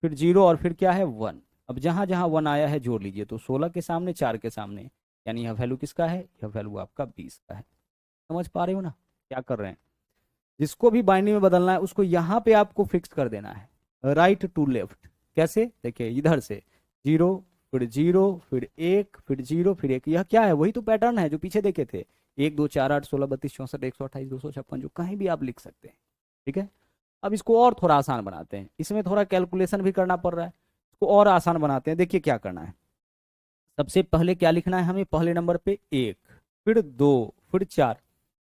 फिर 0 और फिर क्या है? 1। अब जहां जहां 1 आया है जोड़ लीजिए, तो 16 के सामने 4 के सामने, यानी यह वैल्यू किसका है, यह वैल्यू आपका 20 का है। समझ पा रहे हो ना क्या कर रहे हैं? जिसको भी बाइनरी में बदलना है उसको यहाँ पे आपको फिक्स कर देना है, राइट टू लेफ्ट। कैसे? देखिए इधर से 0, फिर 0, फिर 1, फिर 0, फिर 1। यह क्या है? वही तो पैटर्न है जो पीछे देखे थे, 1 2 4 8 16 32 64 128 256, जो कहीं भी आप लिख सकते हैं। ठीक है। अब इसको और थोड़ा आसान बनाते हैं, इसमें थोड़ा कैलकुलेशन भी करना पड़ रहा है, इसको और आसान बनाते हैं। देखिए क्या करना है, सबसे पहले क्या लिखना है हमें, पहले नंबर पे 1, फिर 2, फिर 4।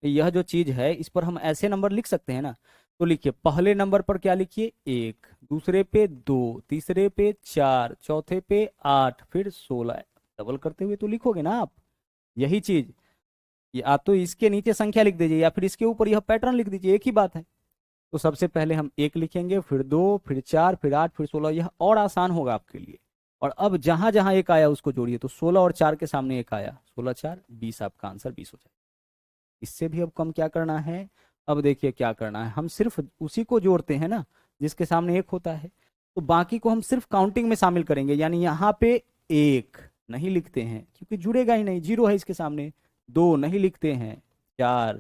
यह जो चीज है इस पर हम ऐसे नंबर लिख सकते हैं ना, तो लिखिए पहले नंबर पर क्या लिखिए 1, दूसरे पे 2, तीसरे पे 4, चौथे पे 8, फिर 16। डबल करते हुए तो लिखोगे ना आप, यही चीज। या तो इसके नीचे संख्या लिख दीजिए या फिर इसके ऊपर यह पैटर्न लिख दीजिए, एक ही बात है। तो सबसे पहले हम 1 लिखेंगे, फिर 2, फिर 4, फिर 8, फिर 16। यह और आसान होगा आपके लिए। और अब जहां जहां एक आया उसको जोड़िए, तो 16 और 4 के सामने एक आया, 16 4 20, आपका आंसर 20 हो जाएगा। इससे भी अब कम क्या करना है, अब देखिए क्या करना है, हम सिर्फ उसी को जोड़ते हैं ना जिसके सामने एक होता है, तो बाकी को हम सिर्फ काउंटिंग में शामिल करेंगे। यानी यहाँ पे 1 नहीं लिखते हैं क्योंकि जुड़ेगा ही नहीं, 0 है इसके सामने। 2 नहीं लिखते हैं, 4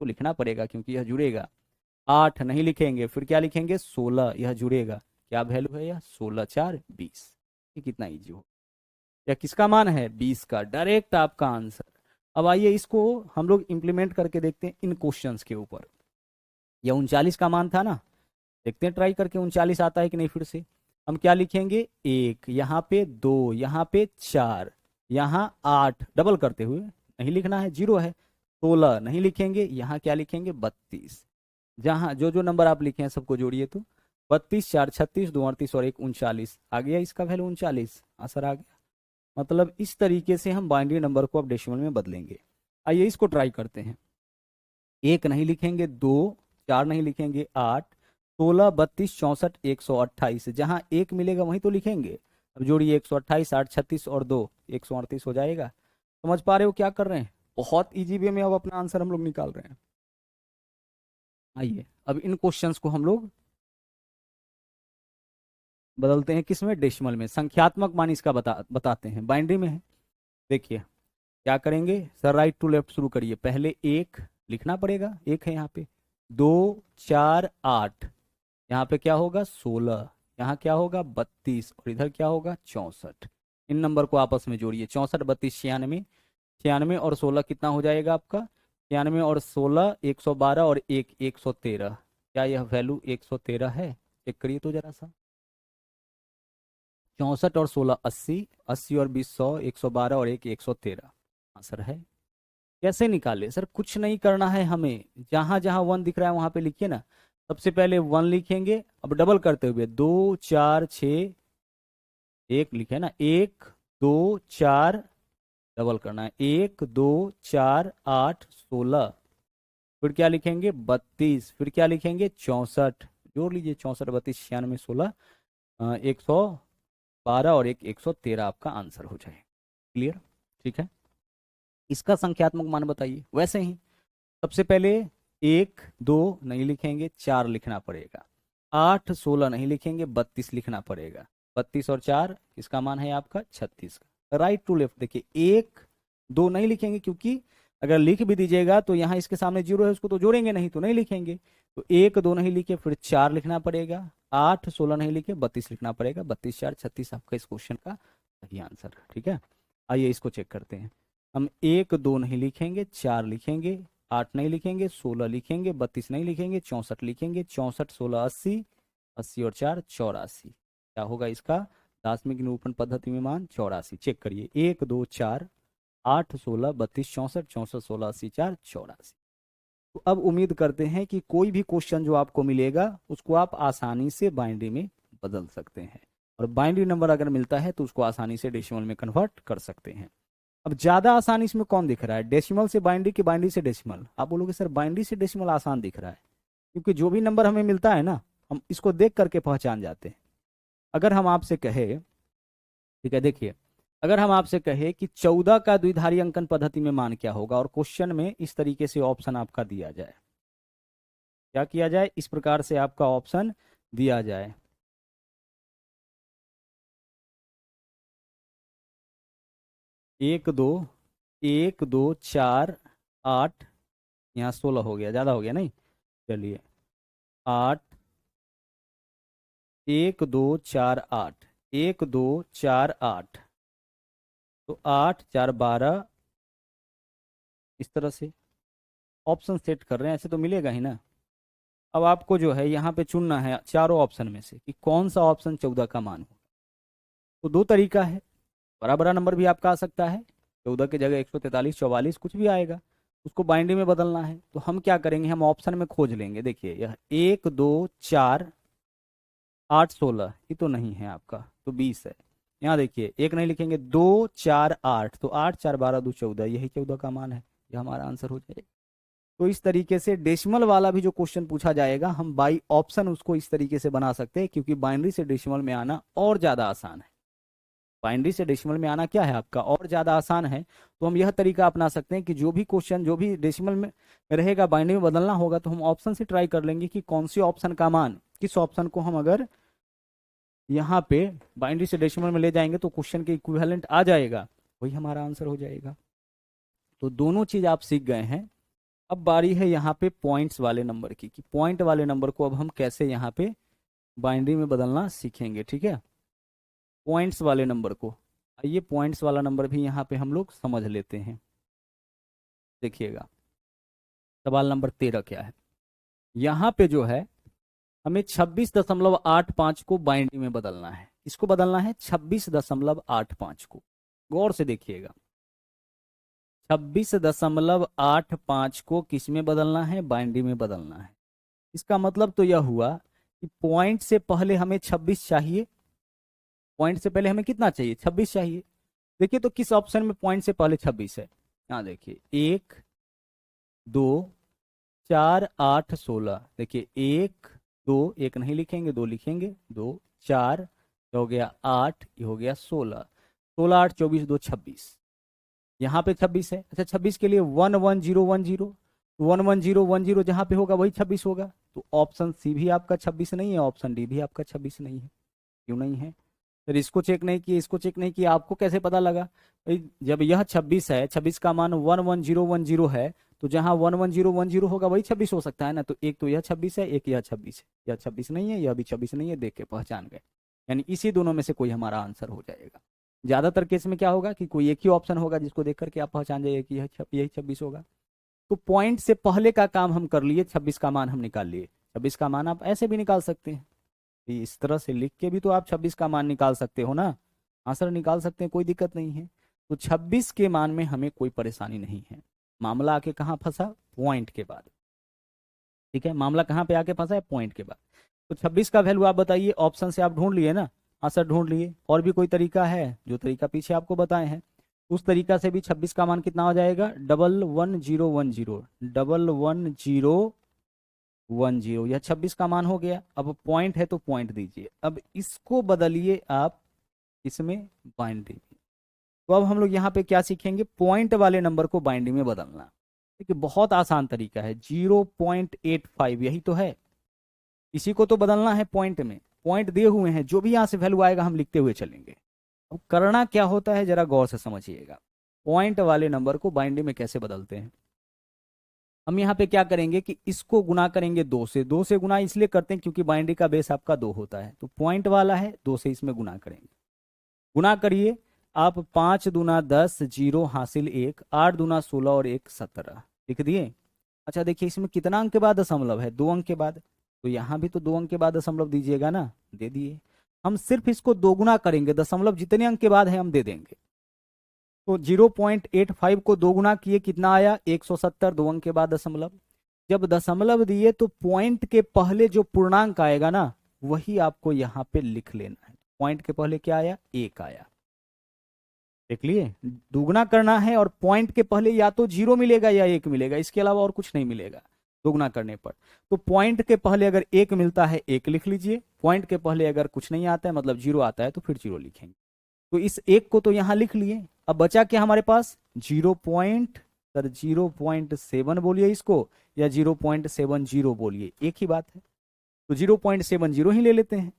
तो लिखना पड़ेगा क्योंकि यह जुड़ेगा। 8 नहीं लिखेंगे, फिर क्या लिखेंगे, 16, यह जुड़ेगा। क्या वैल्यू है यह, 16 4 20। ये कितना इजी हो, यह किसका मान है, 20 का, डायरेक्ट आपका आंसर। अब आइए इसको हम लोग इंप्लीमेंट करके देखते हैं इन क्वेश्चंस के ऊपर। यह 39 का मान था ना, देखते हैं ट्राई करके 39 आता है कि नहीं। फिर से हम क्या लिखेंगे, 1, यहाँ पे 2, यहाँ पे 4, यहाँ 8, डबल करते हुए नहीं लिखना है, 0 है। 16 नहीं लिखेंगे, यहाँ क्या लिखेंगे, 32। जहाँ जो जो नंबर आप लिखे हैं सबको जोड़िए, तो 32 4 36 2 38 और 1 39 आ गया, इसका वैल्यू 39 आंसर आ गया। मतलब इस तरीके से हम बाइनरी नंबर को अब डेसिमल में बदलेंगे। आइए इसको ट्राई करते हैं। 1 नहीं लिखेंगे, 2, 4 नहीं लिखेंगे, 8, 16 32 64 128, जहाँ 1 मिलेगा वहीं तो लिखेंगे। अब जोड़िए, 128 8 36 और 2 138 हो जाएगा। समझ पा रहे हो क्या कर रहे हैं? बहुत इजी वे में अब अपना आंसर हम लोग निकाल रहे हैं। आइए अब इन क्वेश्चंस को हम लोग बदलते हैं, किसमें, डेसिमल में। संख्यात्मक मान इसका बताते हैं, बाइनरी में है। देखिए क्या करेंगे सर, राइट टू लेफ्ट शुरू करिए। पहले 1 लिखना पड़ेगा, 1 है यहाँ पे। 2 4 8, यहाँ पे क्या होगा, 16, यहाँ क्या होगा, 32, और इधर क्या होगा, 64। इन नंबर को आपस में जोड़िए, 64 32 96, 96 और 16 कितना हो जाएगा आपका, 96 और 16 112 और 1 113। क्या यह वैल्यू 113 है? चेक करिए तो जरा सा। 64 और 16 80, 80 और 20 100, 112 और 1 113 आंसर है। कैसे निकाले सर? कुछ नहीं करना है हमें, जहां जहां 1 दिख रहा है वहां पे लिखिए ना। सबसे पहले 1 लिखेंगे, अब डबल करते हुए 2 4 6, 1 लिखे ना, 1 2 4, डबल करना है, 1 2 4 8 16, फिर क्या लिखेंगे, 32, फिर क्या लिखेंगे, 64। जोड़ लीजिए, 64 32 96 16, 112 और 1 113 आपका आंसर हो जाए। क्लियर? ठीक है। इसका संख्यात्मक मान बताइए। वैसे ही सबसे पहले 1 2 नहीं लिखेंगे, 4 लिखना पड़ेगा। 8 16 नहीं लिखेंगे, 32 लिखना पड़ेगा। 32 और 4 इसका मान है आपका 36 का। राइट टू लेफ्ट देखिए, 1 2 नहीं लिखेंगे क्योंकि अगर लिख भी दीजिएगा तो यहाँ इसके सामने 0 है, उसको तो जोड़ेंगे नहीं, तो नहीं लिखेंगे। तो 1 2 नहीं लिखे, फिर 4 लिखना पड़ेगा। 8 16 नहीं लिखे, 32 लिखना पड़ेगा। 32 4 36 आपका इस क्वेश्चन का सही आंसर। ठीक है। आइए इसको चेक करते हैं। हम 1 2 नहीं लिखेंगे, 4 लिखेंगे, 8 नहीं लिखेंगे, 16 लिखेंगे, 32 नहीं लिखेंगे, 64 लिखेंगे। 64 16 80, 80 और 4 84। क्या होगा इसका दार्शनिक निरूपण पद्धति में मान? 84। चेक करिए, 1 2 4 8 16 32 64 64 16 80 4 84। तो अब उम्मीद करते हैं कि कोई भी क्वेश्चन जो आपको मिलेगा उसको आप आसानी से बाइनरी में बदल सकते हैं, और बाइनरी नंबर अगर मिलता है तो उसको आसानी से डेसिमल में कन्वर्ट कर सकते हैं। अब ज्यादा आसान इसमें कौन दिख रहा है, डेसिमल से बाइनरी की बाइनरी से डेसिमल? आप बोलोगे सर बाइनरी से डेसिमल आसान दिख रहा है, क्योंकि जो भी नंबर हमें मिलता है ना, हम इसको देख करके पहचान जाते हैं। अगर हम आपसे कहे, ठीक है देखिए, अगर हम आपसे कहे कि 14 का द्विधारी अंकन पद्धति में मान क्या होगा, और क्वेश्चन में इस तरीके से ऑप्शन आपका दिया जाए, क्या किया जाए, इस प्रकार से आपका ऑप्शन दिया जाए। 1 2 1 2 4 8, यहाँ 16 हो गया, ज़्यादा हो गया नहीं, चलिए 8 1 2 4 8, 1 2 4 8, तो 8 4 12, इस तरह से ऑप्शन सेट कर रहे हैं, ऐसे तो मिलेगा ही ना। अब आपको जो है यहाँ पे चुनना है चारों ऑप्शन में से कि कौन सा ऑप्शन 14 का मान हो। तो दो तरीका है, बड़ा बड़ा नंबर भी आपका आ सकता है, 14 की जगह 143 44 कुछ भी आएगा, उसको बाइनरी में बदलना है तो हम क्या करेंगे, हम ऑप्शन में खोज लेंगे। देखिए यह 1 2 4 8 16, ये तो नहीं है आपका, तो 20 है। यहाँ देखिए एक नहीं लिखेंगे, 2 4 8, तो 8 4 12 2 14, यही 14 का मान है, यह हमारा आंसर हो जाएगा। तो इस तरीके से डेसिमल वाला भी जो क्वेश्चन पूछा जाएगा हम बाई ऑप्शन उसको इस तरीके से बना सकते हैं, क्योंकि बाइनरी से डेसिमल में आना और ज़्यादा आसान है। बाइनरी से डेसिमल में आना क्या है आपका, और ज़्यादा आसान है। तो हम यह तरीका अपना सकते हैं कि जो भी क्वेश्चन जो भी डेसिमल में रहेगा बाइनरी में बदलना होगा, तो हम ऑप्शन से ट्राई कर लेंगे कि कौन सी ऑप्शन का मान, किस ऑप्शन को हम अगर यहाँ पे बाइनरी से डेसिमल में ले जाएंगे तो क्वेश्चन के इक्विवेलेंट आ जाएगा, वही हमारा आंसर हो जाएगा। तो दोनों चीज़ आप सीख गए हैं। अब बारी है यहाँ पे पॉइंट्स वाले नंबर की, कि पॉइंट वाले नंबर को अब हम कैसे यहाँ पे बाइनरी में बदलना सीखेंगे। ठीक है, पॉइंट्स वाले नंबर को, आइए पॉइंट्स वाला नंबर भी यहाँ पे हम लोग समझ लेते हैं। देखिएगा सवाल नंबर 13 क्या है, यहाँ पे जो है हमें 26.85 को बाइनरी में बदलना है। इसको बदलना है 26.85 को, गौर से देखिएगा, 26.85 को किस में बदलना है, बाइनरी में बदलना है। इसका मतलब तो यह हुआ कि पॉइंट से पहले हमें 26 चाहिए, पॉइंट से पहले हमें कितना चाहिए, 26 चाहिए। देखिए तो किस ऑप्शन में पॉइंट से पहले 26 है, यहाँ देखिए 1 2 4 8 16, देखिए 1 2, 1 नहीं लिखेंगे, 2 लिखेंगे, 2 4, हो गया 8, ये हो गया 16, 16 8 24 2 26, यहाँ पे 26 है। अच्छा 26 के लिए 1 1 0 1 0, 1 1 0 1 0 जहाँ पे होगा वही 26 होगा, तो ऑप्शन सी भी आपका 26 नहीं है, ऑप्शन डी भी आपका 26 नहीं है। क्यों नहीं है, फिर इसको चेक नहीं किए, इसको चेक नहीं किया, आपको कैसे पता लगा भाई, जब यह 26 है, 26 का मान 1 1 0 1 0 है, तो जहाँ 1 1 0 1 0 होगा वही 26 हो सकता है ना। तो एक तो यह 26 है, एक यह 26 है, यह 26 नहीं है, यह भी 26 नहीं है, देख के पहचान गए, यानी इसी दोनों में से कोई हमारा आंसर हो जाएगा। ज्यादातर केस में क्या होगा कि कोई एक ही ऑप्शन होगा जिसको देख करके आप पहचान जाइए कि यही 26 होगा। तो पॉइंट से पहले का काम हम कर लिए, 26 का मान हम निकाल लिए। 26 का मान आप ऐसे भी निकाल सकते हैं, इस तरह से लिख के भी तो आप 26 का मान निकाल सकते हो ना, आंसर निकाल सकते हैं, कोई दिक्कत नहीं है। तो 26 के मान में हमें कोई परेशानी नहीं है। मामला आके कहाँ फंसा, पॉइंट के बाद। ठीक है, मामला कहाँ पे आके फंसा है, पॉइंट के बाद। तो 26 का वैल्यू आप बताइए, ऑप्शन से आप ढूंढ लिए ना, आंसर ढूंढ लिए। और भी कोई तरीका है, जो तरीका पीछे आपको बताए हैं उस तरीका से भी 26 का मान कितना हो जाएगा, 11010, 11010, यह 26 का मान हो गया। अब पॉइंट है तो पॉइंट दीजिए, अब इसको बदलिए आप इसमें बाइनरी में। तो अब हम लोग यहाँ पे क्या सीखेंगे, पॉइंट वाले नंबर को बाइनरी में बदलना। देखिए बहुत आसान तरीका है, 0.85 यही तो है, इसी को तो बदलना है पॉइंट में। पॉइंट दिए हुए हैं, जो भी यहाँ से वैल्यू आएगा हम लिखते हुए चलेंगे। अब करना क्या होता है जरा गौर से समझिएगा, पॉइंट वाले नंबर को बाइनरी में कैसे बदलते हैं। हम यहाँ पे क्या करेंगे कि इसको गुना करेंगे 2 से, 2 से गुना इसलिए करते हैं क्योंकि बाइनरी का बेस आपका 2 होता है, तो पॉइंट वाला है 2 से इसमें गुना करेंगे। गुना करिए आप, 5 दूना 10, 0 हासिल 1, 8 दूना 16 और 1 17, लिख दिए। अच्छा देखिए इसमें कितना अंक के बाद दशमलव है, 2 अंक के बाद, तो यहाँ भी तो 2 अंक के बाद दशमलव दीजिएगा ना, दे दिए। हम सिर्फ इसको दोगुना करेंगे, दशमलव जितने अंक के बाद है हम दे देंगे। तो 0.85 को दोगुना किए, कितना आया, 170, 2 अंक के बाद दशमलव। जब दशमलव दिए तो पॉइंट के पहले जो पूर्णांक आएगा ना वही आपको यहाँ पे लिख लेना है। पॉइंट के पहले क्या आया, 1 आया, देख लिए। दुगना करना है और पॉइंट के पहले या तो 0 मिलेगा या 1 मिलेगा, इसके अलावा और कुछ नहीं मिलेगा दोगुना करने पर। तो पॉइंट के पहले अगर 1 मिलता है 1 लिख लीजिए, पॉइंट के पहले अगर कुछ नहीं आता है मतलब 0 आता है तो फिर 0 लिखेंगे। तो इस 1 को तो यहाँ लिख लिए, अब बचा क्या हमारे पास, 0.7 बोलिए इसको या 0.70 बोलिए, एक ही बात है। तो 0.70 ही ले लेते हैं,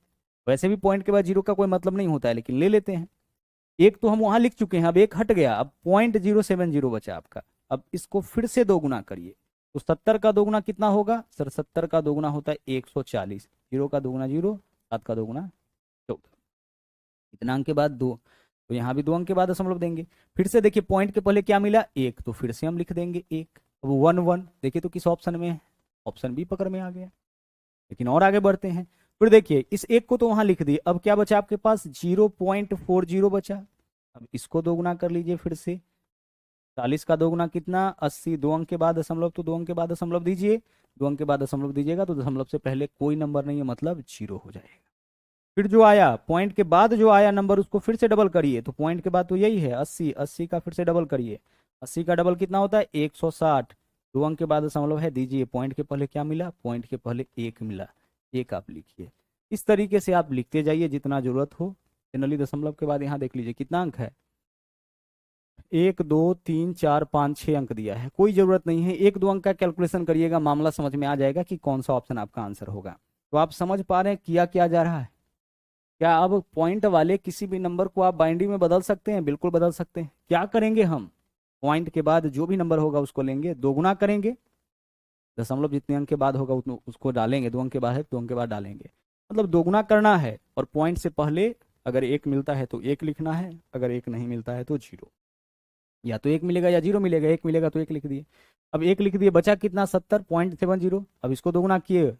वैसे भी पॉइंट के बाद 0 का कोई मतलब नहीं होता है लेकिन ले लेते हैं। एक तो हम वहां लिख चुके हैं, अब एक हट गया, अब 0.070 बचा आपका। अब इसको फिर से दोगुना करिए, तो 70 का दोगुना कितना होगा सर? 70 का दोगुना होता है 140। 0 का दोगुना 0, 7 का दोगुना 14। इतना अंक के बाद 2, तो यहाँ भी 2 अंक के बाद दशमलव देंगे। फिर से देखिए पॉइंट के पहले क्या मिला? 1, तो फिर से हम लिख देंगे 1। अब 1 1 देखिए तो किस ऑप्शन में है? ऑप्शन बी पकड़ में आ गया। लेकिन और आगे बढ़ते हैं, फिर देखिए इस एक को तो वहां लिख दिए, अब क्या बचा आपके पास? 0.40 बचा। अब इसको दोगुना कर लीजिए फिर से, 40 का दोगुना कितना? 80। 2 अंक के बाद दशमलव, तो 2 अंक के बाद दशमलव दीजिए। 2 अंक के बाद दशमलव दीजिएगा तो दशमलव से पहले कोई नंबर नहीं है, मतलब 0 हो जाएगा। फिर जो आया पॉइंट के बाद जो आया नंबर, उसको फिर से डबल करिए, तो पॉइंट के बाद तो यही है 80। 80 का फिर से डबल करिए, 80 का डबल कितना होता है? 160। 2 अंक के बाद दशमलव है, दीजिए। पॉइंट के पहले क्या मिला? पॉइंट के पहले 1 मिला, 1 आप लिखिए। इस तरीके से आप लिखते जाइए जितना जरूरत हो। जनरली दशमलव के बाद यहाँ देख लीजिए कितना अंक है, 1 2 3 4 5 6 अंक दिया है, कोई जरूरत नहीं है। 1 2 अंक का कैलकुलेशन करिएगा, मामला समझ में आ जाएगा कि कौन सा ऑप्शन आपका आंसर होगा। तो आप समझ पा रहे हैं किया क्या जा रहा है? क्या अब पॉइंट वाले किसी भी नंबर को आप बाइनरी में बदल सकते हैं? बिल्कुल बदल सकते हैं। क्या करेंगे हम? पॉइंट के बाद जो भी नंबर होगा उसको लेंगे, दोगुना करेंगे, दशमलव जितने अंक के बाद होगा उतने उसको डालेंगे, 2 अंक के बाद है 2 अंक के बाद डालेंगे, मतलब दोगुना करना है। और पॉइंट से पहले अगर 1 मिलता है तो 1 लिखना है, अगर 1 नहीं मिलता है तो 0। या तो 1 मिलेगा या 0 मिलेगा, 1 मिलेगा तो 1 लिख दिए। अब 1 लिख दिए, बचा कितना? 70.70। अब इसको दोगुना किए,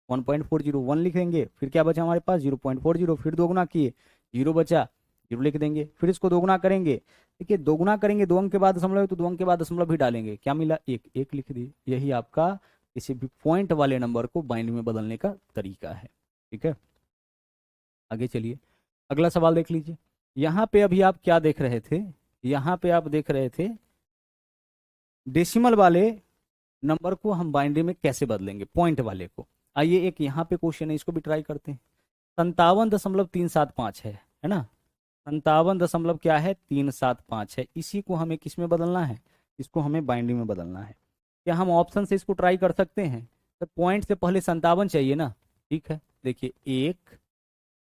1.40, 1 लिखेंगे। फिर क्या बचा हमारे पास? 0.40। फिर दोगुना किए, 0 बचा, 0 लिख देंगे। फिर इसको दोगुना करेंगे, देखिए दोगुना करेंगे, 2 अंक के बाद दशमलव है तो 2 अंक के बाद दशमलव भी डालेंगे। क्या मिला? 1, 1 लिख दिए। यही आपका किसी भी पॉइंट वाले नंबर को बाइनरी में बदलने का तरीका है। ठीक है, आगे चलिए, अगला सवाल देख लीजिए। यहाँ पे अभी आप क्या देख रहे थे? यहाँ पे आप देख रहे थे डेसिमल वाले नंबर को हम बाइनरी में कैसे बदलेंगे, पॉइंट वाले को। आइए एक यहाँ पे क्वेश्चन है, इसको भी ट्राई करते हैं। 57.375 है ना? 57 क्या है? 375 है। इसी को हमें किस में बदलना है? इसको हमें बाइनरी में बदलना है। क्या हम ऑप्शन से इसको ट्राई कर सकते हैं? तो पॉइंट से पहले 57 चाहिए ना? ठीक है, देखिए 1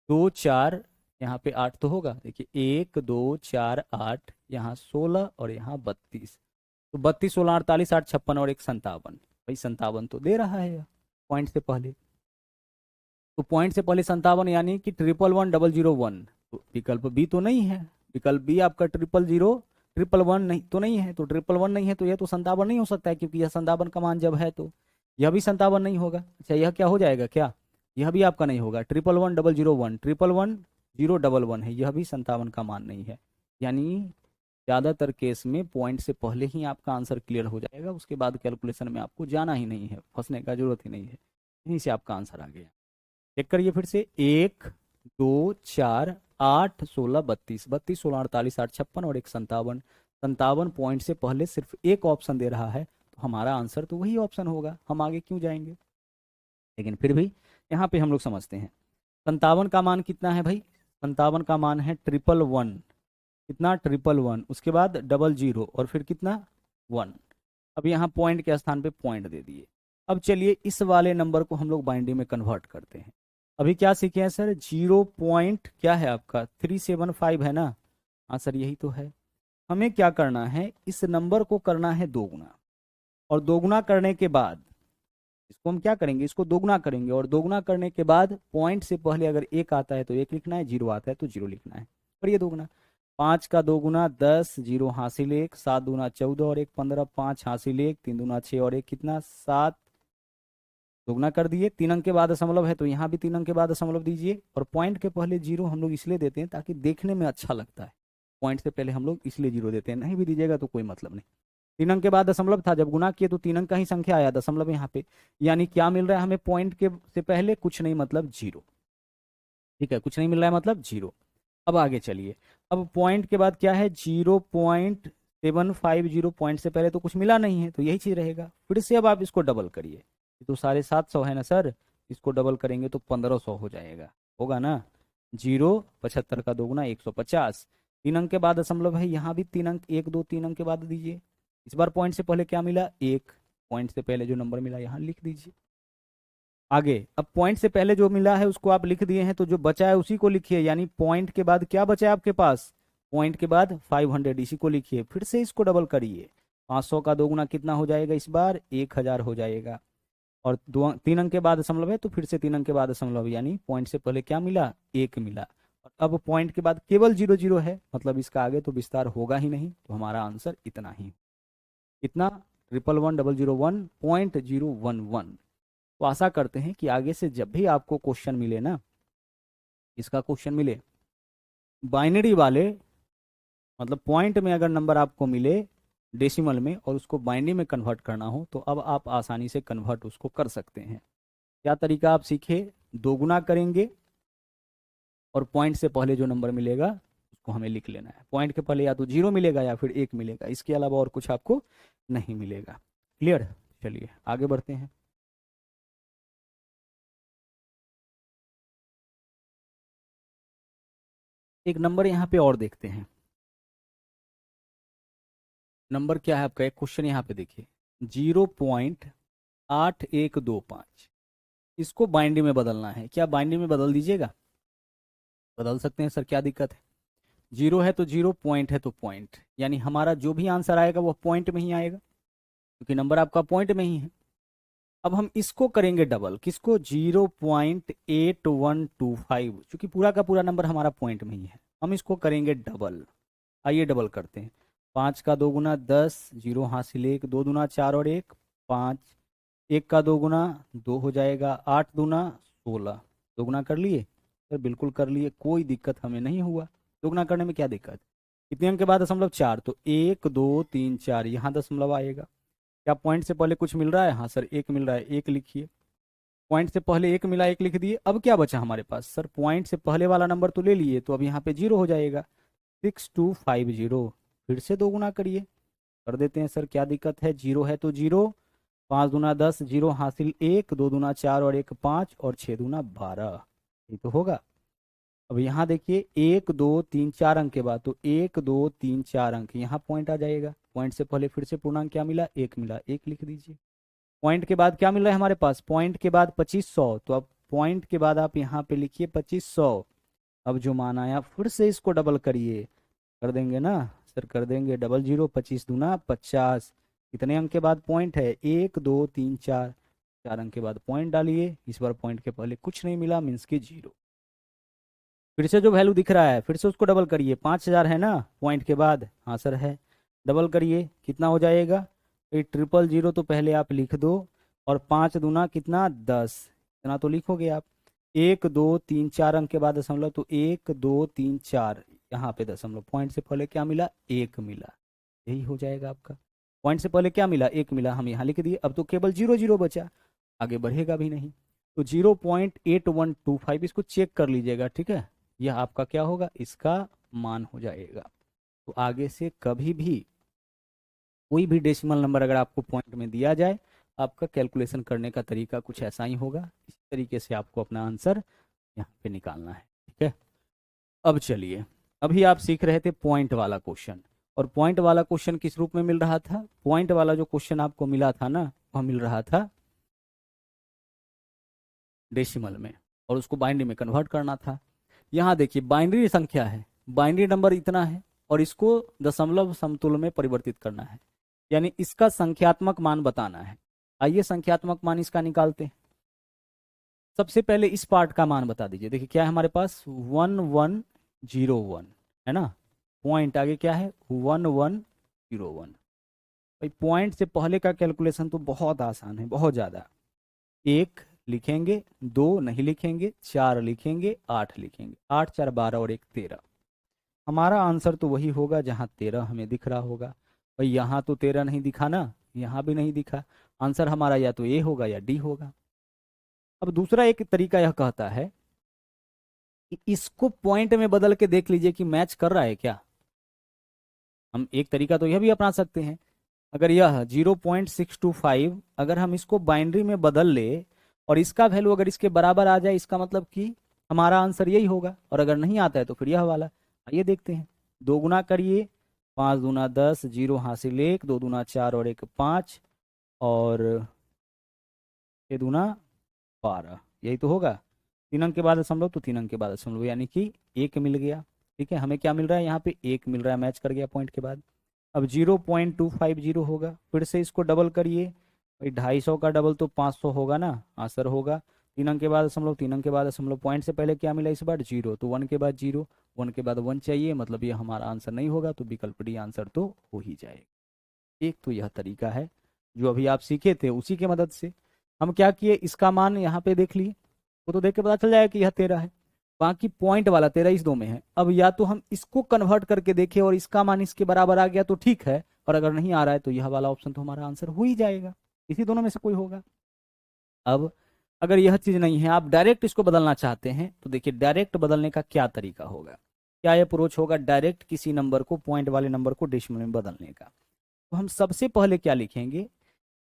2 4, यहाँ पे 8 तो होगा। देखिए 1 2 4 8, यहाँ 16 और यहाँ 32। तो 32 16 48 8 56 और एक 57। भाई 57 तो दे रहा है पॉइंट से पहले। तो पॉइंट से पहले 57 यानी कि 111001। तो विकल्प बी तो नहीं है, विकल्प बी आपका 000 नहीं तो नहीं है, तो 111 नहीं है, तो यह तो 57 नहीं हो सकता है, क्योंकि यह 57 का मान जब है तो यह भी 57 नहीं होगा। अच्छा यह क्या हो जाएगा? क्या यह भी आपका नहीं होगा? 111001, 111011 है, यह भी 57 का मान नहीं है। यानी ज़्यादातर केस में पॉइंट से पहले ही आपका आंसर क्लियर हो जाएगा, उसके बाद कैलकुलेशन में आपको जाना ही नहीं है, फंसने का जरूरत ही नहीं है। यहीं से आपका आंसर आ गया। चेक करिए फिर से, 1 2 4 8 16 32, 32 16 48 8 56 और एक 57। 57 पॉइंट से पहले सिर्फ एक ऑप्शन दे रहा है, तो हमारा आंसर तो वही ऑप्शन होगा, हम आगे क्यों जाएंगे। लेकिन फिर भी यहाँ पे हम लोग समझते हैं 57 का मान कितना है भाई? 57 का मान है 111। कितना? 111, उसके बाद 00 और फिर कितना? 1। अब यहाँ पॉइंट के स्थान पे पॉइंट दे दिए। अब चलिए इस वाले नंबर को हम लोग बाइनरी में कन्वर्ट करते हैं। अभी क्या सीखे हैं सर? 0 पॉइंट क्या है आपका? 375 है ना? हाँ सर यही तो है। हमें क्या करना है? इस नंबर को करना है दोगुना, और दोगुना करने के बाद इसको हम क्या करेंगे? इसको दोगुना करेंगे, और दोगुना करने के बाद पॉइंट से पहले अगर 1 आता है तो 1 लिखना है, 0 आता है तो 0 लिखना है। और ये दोगुना, 5 का दोगुना 10, 0 हासिल 1, 7 दूना 14 और एक 15, 5 हासिल 1, 3 दूना 6 और एक कितना? 7। दोगुना कर दिए, 3 अंक के बाद दशमलव है तो यहाँ भी 3 अंक के बाद दशमलव दीजिए। और पॉइंट के पहले 0 हम लोग इसलिए देते हैं ताकि देखने में अच्छा लगता है। पॉइंट से पहले हम लोग इसलिए 0 देते हैं, नहीं भी दीजिएगा तो कोई मतलब नहीं। 3 अंक के बाद दशमलव था, जब गुना किए तो 3 अंक का ही संख्या आया, दशमलव यहाँ पे। यानी क्या मिल रहा है हमें? पॉइंट के से पहले कुछ नहीं, मतलब 0। ठीक है, कुछ नहीं मिल रहा है मतलब 0। अब आगे चलिए, अब पॉइंट के बाद क्या है? 0.750। पॉइंट से पहले तो कुछ मिला नहीं है, तो यही चीज रहेगा। फिर से अब आप इसको डबल करिए, ये तो 750 है ना सर, इसको डबल करेंगे तो 1500 हो जाएगा, होगा ना? 0 75 का दोगुना 150। 3 अंक के बाद दशमलव है, यहाँ भी 3 अंक, 1 2 3 अंक के बाद दीजिए। इस बार पॉइंट से पहले क्या मिला? 1। पॉइंट से पहले जो नंबर मिला यहाँ लिख दीजिए। आगे अब पॉइंट से पहले जो मिला है उसको आप लिख दिए हैं, तो जो बचा है उसी को लिखिए। यानी पॉइंट के बाद क्या बचा है आपके पास? पॉइंट के बाद 500 इसी को लिखिए, फिर से इसको डबल करिए, 500 का 2 गुना कितना हो जाएगा इस बार 1000 हो जाएगा। और 3 अंक के बाद दशमलव है तो फिर से 3 अंक के बाद दशमलव, यानी पॉइंट से पहले क्या मिला 1 मिला। और अब पॉइंट के बाद केवल 00 है, मतलब इसका आगे तो विस्तार होगा ही नहीं, तो हमारा आंसर इतना ही, इतना 111001.011। तो आशा करते हैं कि आगे से जब भी आपको क्वेश्चन मिले ना, इसका क्वेश्चन मिले बाइनरी वाले, मतलब पॉइंट में अगर नंबर आपको मिले डेसिमल में और उसको बाइनरी में कन्वर्ट करना हो, तो अब आप आसानी से कन्वर्ट उसको कर सकते हैं। क्या तरीका आप सीखे, 2 गुना करेंगे और पॉइंट से पहले जो नंबर मिलेगा उसको हमें लिख लेना है। पॉइंट के पहले या तो 0 मिलेगा या फिर 1 मिलेगा, इसके अलावा और कुछ आपको नहीं मिलेगा। क्लियर, चलिए आगे बढ़ते हैं। एक नंबर यहाँ पे और देखते हैं, नंबर क्या है आपका, एक क्वेश्चन यहाँ पे देखिए 0.8125, इसको बाइनरी में बदलना है। क्या बाइनरी में बदल दीजिएगा, बदल सकते हैं सर, क्या दिक्कत है। 0 है तो 0, पॉइंट है तो पॉइंट, यानी हमारा जो भी आंसर आएगा वो पॉइंट में ही आएगा, क्योंकि नंबर आपका पॉइंट में ही है। अब हम इसको करेंगे डबल, किसको, 0.8125, क्योंकि पूरा का पूरा नंबर हमारा पॉइंट में ही है, हम इसको करेंगे डबल। आइए डबल करते हैं, 5 का 2 गुना 10, 0 हासिल 1, 2 दूना 4 और 1 5, 1 का 2 गुना 2 हो जाएगा, 8 दूना 16, 2 गुना कर लिए सर, बिल्कुल कर लिए, कोई दिक्कत हमें नहीं हुआ। 2 गुना करने में क्या दिक्कत, कितने अंक के बाद दशमलव 4, तो 1 2 3 4, यहाँ दशमलव आएगा। क्या पॉइंट से पहले कुछ मिल रहा है, हाँ सर 1 मिल रहा है, 1 लिखिए। पॉइंट से पहले 1 मिला, 1 लिख दिए। अब क्या बचा हमारे पास, सर पॉइंट से पहले वाला नंबर तो ले लिए, तो अब यहाँ पे 0 हो जाएगा, 6250। फिर से 2 गुना करिए, कर देते हैं सर, क्या दिक्कत है, 0 है तो 0, 5 दूना 10, 0 हासिल 1, 2 दूना 4 और 1 5 और 6 दूना 12, ये तो होगा। अब यहाँ देखिए 1 2 3 4 अंक के बाद, तो 1 2 3 4 अंक, यहाँ पॉइंट आ जाएगा। पॉइंट से पहले फिर से पूर्णांक क्या मिला, 1 मिला, 1 लिख दीजिए। पॉइंट के बाद क्या मिल रहा है हमारे पास, पॉइंट के बाद 2500, तो अब पॉइंट के बाद आप यहाँ पे लिखिए 2500। अब जो मान आया फिर से इसको डबल करिए, कर देंगे ना सर, कर देंगे, 00, 25 दूना 50, कितने अंक के बाद पॉइंट है, 1 2 3 4, 4 अंक के बाद पॉइंट डालिए, इस बार पॉइंट के पहले कुछ नहीं मिला, मीन्स के 0। फिर से जो वैल्यू दिख रहा है फिर से उसको डबल करिए, 5000 है ना पॉइंट के बाद, हाँ सर है, डबल करिए, कितना हो जाएगा, 800 तो पहले आप लिख दो, और 5 दूना कितना 10, इतना तो लिखोगे आप। 1 2 3 4 अंक के बाद दशमलव, तो 1 2 3 4, यहाँ पे दशमलव, पॉइंट से पहले क्या मिला, 1 मिला, यही हो जाएगा आपका। पॉइंट से पहले क्या मिला, 1 मिला, हम यहाँ लिख दिए। अब तो केवल 00 बचा, आगे बढ़ेगा भी नहीं, तो 0.8125 इसको चेक कर लीजिएगा, ठीक है, यह आपका क्या होगा, इसका मान हो जाएगा। तो आगे से कभी भी कोई भी डेसिमल नंबर अगर आपको पॉइंट में दिया जाए, आपका कैलकुलेशन करने का तरीका कुछ ऐसा ही होगा, इस तरीके से आपको अपना आंसर यहाँ पे निकालना है, ठीक है। अब चलिए, अभी आप सीख रहे थे पॉइंट वाला क्वेश्चन, और पॉइंट वाला क्वेश्चन किस रूप में मिल रहा था, पॉइंट वाला जो क्वेश्चन आपको मिला था ना, वह मिल रहा था डेसिमल में, और उसको बाइनरी में कन्वर्ट करना था। यहाँ देखिए बाइनरी संख्या है, बाइनरी नंबर इतना है, और इसको दशमलव समतुल्य में परिवर्तित करना है, यानी इसका संख्यात्मक मान बताना है। आइए संख्यात्मक मान इसका निकालते हैं। सबसे पहले इस पार्ट का मान बता दीजिए, देखिए क्या है हमारे पास, 1101 है ना, पॉइंट आगे क्या है 1101। भाई पॉइंट से पहले का कैलकुलेशन तो बहुत आसान है, बहुत ज़्यादा। 1 लिखेंगे, 2 नहीं लिखेंगे, 4 लिखेंगे, 8 लिखेंगे, 8 4 12 और 1 13। हमारा आंसर तो वही होगा जहाँ 13 हमें दिख रहा होगा। भाई यहाँ तो 13 नहीं दिखा ना, यहाँ भी नहीं दिखा, आंसर हमारा या तो ए होगा या डी होगा। अब दूसरा एक तरीका यह कहता है कि इसको पॉइंट में बदल के देख लीजिए कि मैच कर रहा है क्या। हम एक तरीका तो यह भी अपना सकते हैं, अगर यह 0.625 अगर हम इसको बाइनरी में बदल ले और इसका वैल्यू अगर इसके बराबर आ जाए, इसका मतलब कि हमारा आंसर यही होगा, और अगर नहीं आता है तो फिर यह वाला। आइए देखते हैं, 2 गुना करिए, 5 दूना 10, 0 हासिल 1, 2 दूना 4 और 1 5 और 6 दूना 12, यही तो होगा। 3 अंक के बाद दशमलव, तो 3 अंक के बाद दशमलव, यानी कि 1 मिल गया। ठीक है, हमें क्या मिल रहा है यहाँ पे 1 मिल रहा है, मैच कर गया पॉइंट के बाद। अब 0.250 होगा, फिर से इसको डबल करिए भाई, 250 का डबल तो 500 होगा ना, आंसर होगा 3 अंक के बाद दशमलव, 3 अंक के बाद दशमलव, पॉइंट से पहले क्या मिला इस बार 0, तो 1 के बाद 0, 1 के बाद 1 चाहिए, मतलब ये हमारा आंसर नहीं होगा, तो विकल्प डी आंसर तो हो ही जाएगा। एक तो यह तरीका है जो अभी आप सीखे थे, उसी के मदद से हम क्या किए, इसका मान यहाँ पे देख लिए, वो तो देख के पता चल जाएगा कि यह 13 है, बाकी पॉइंट वाला 13 इस दो में है। अब या तो हम इसको कन्वर्ट करके देखें और इसका मान इसके बराबर आ गया तो ठीक है, और अगर नहीं आ रहा है तो यह वाला ऑप्शन तो हमारा आंसर हो ही जाएगा, इसी दोनों में से कोई होगा। अब अगर यह चीज नहीं है, आप डायरेक्ट इसको बदलना चाहते हैं, तो देखिए डायरेक्ट बदलने का क्या तरीका होगा, क्या अप्रोच होगा डायरेक्ट किसी नंबर को, पॉइंट वाले नंबर को डेसिमल में बदलने का। तो हम सबसे पहले क्या लिखेंगे,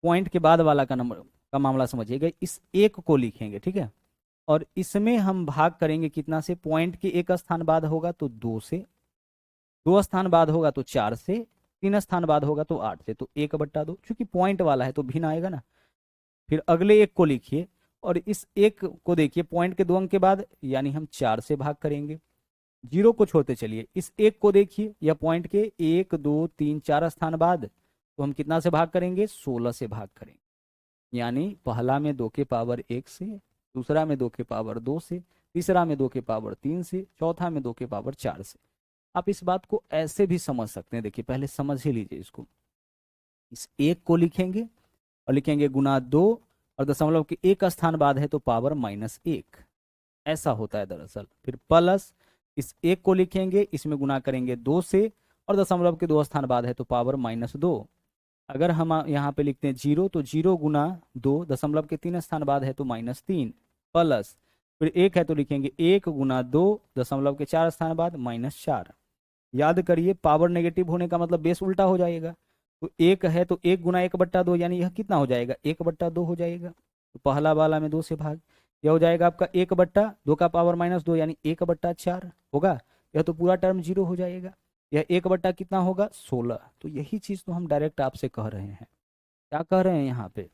पॉइंट के बाद वाला का नंबर का मामला समझिएगा, इस एक को लिखेंगे, ठीक है, और इसमें हम भाग करेंगे कितना से, पॉइंट के एक स्थान बाद होगा तो 2 से, 2 स्थान बाद होगा तो 4 से, 3 स्थान बाद होगा तो 8 से, तो 1/2, चूंकि पॉइंट वाला है तो भिन्न आएगा ना। फिर अगले एक को लिखिए, और इस एक को देखिए पॉइंट के 2 अंक के बाद, यानी हम 4 से भाग करेंगे, 0 को छोड़ते चलिए, इस एक को देखिए, या पॉइंट के 1 2 3 4 स्थान बाद, तो हम कितना से भाग करेंगे, 16 से भाग करेंगे, यानी पहला में 2 के पावर 1 से, दूसरा में 2 के पावर 2 से, तीसरा में 2 के पावर 3 से, चौथा में 2 के पावर 4 से। आप इस बात को ऐसे भी समझ सकते हैं, देखिए पहले समझ ही लीजिए इसको, इस एक को लिखेंगे और लिखेंगे गुना 2, और दशमलव के एक स्थान बाद है तो पावर -1, ऐसा होता है दरअसल। फिर प्लस इस एक को लिखेंगे, इसमें गुना करेंगे 2 से, और दशमलव के 2 स्थान बाद है तो पावर -2। अगर हम यहाँ पे लिखते हैं 0, तो 0 गुना 2, दशमलव के 3 स्थान बाद है तो -3, प्लस फिर एक है तो लिखेंगे 1 गुना 2, दशमलव के 4 स्थान बाद -4। याद करिए, पावर नेगेटिव होने का मतलब बेस उल्टा हो जाएगा, तो 1 है तो 1 गुना 1/2, यानी यह कितना हो जाएगा, 1/2 हो जाएगा, तो पहला वाला में 2 से भाग, यह हो जाएगा आपका 1/2 का पावर -2, यानी 1/4 होगा, यह तो पूरा टर्म 0 हो जाएगा, यह 1 कितना होगा 16। तो यही चीज तो हम डायरेक्ट आपसे कह रहे हैं, क्या कह रहे हैं यहाँ पे,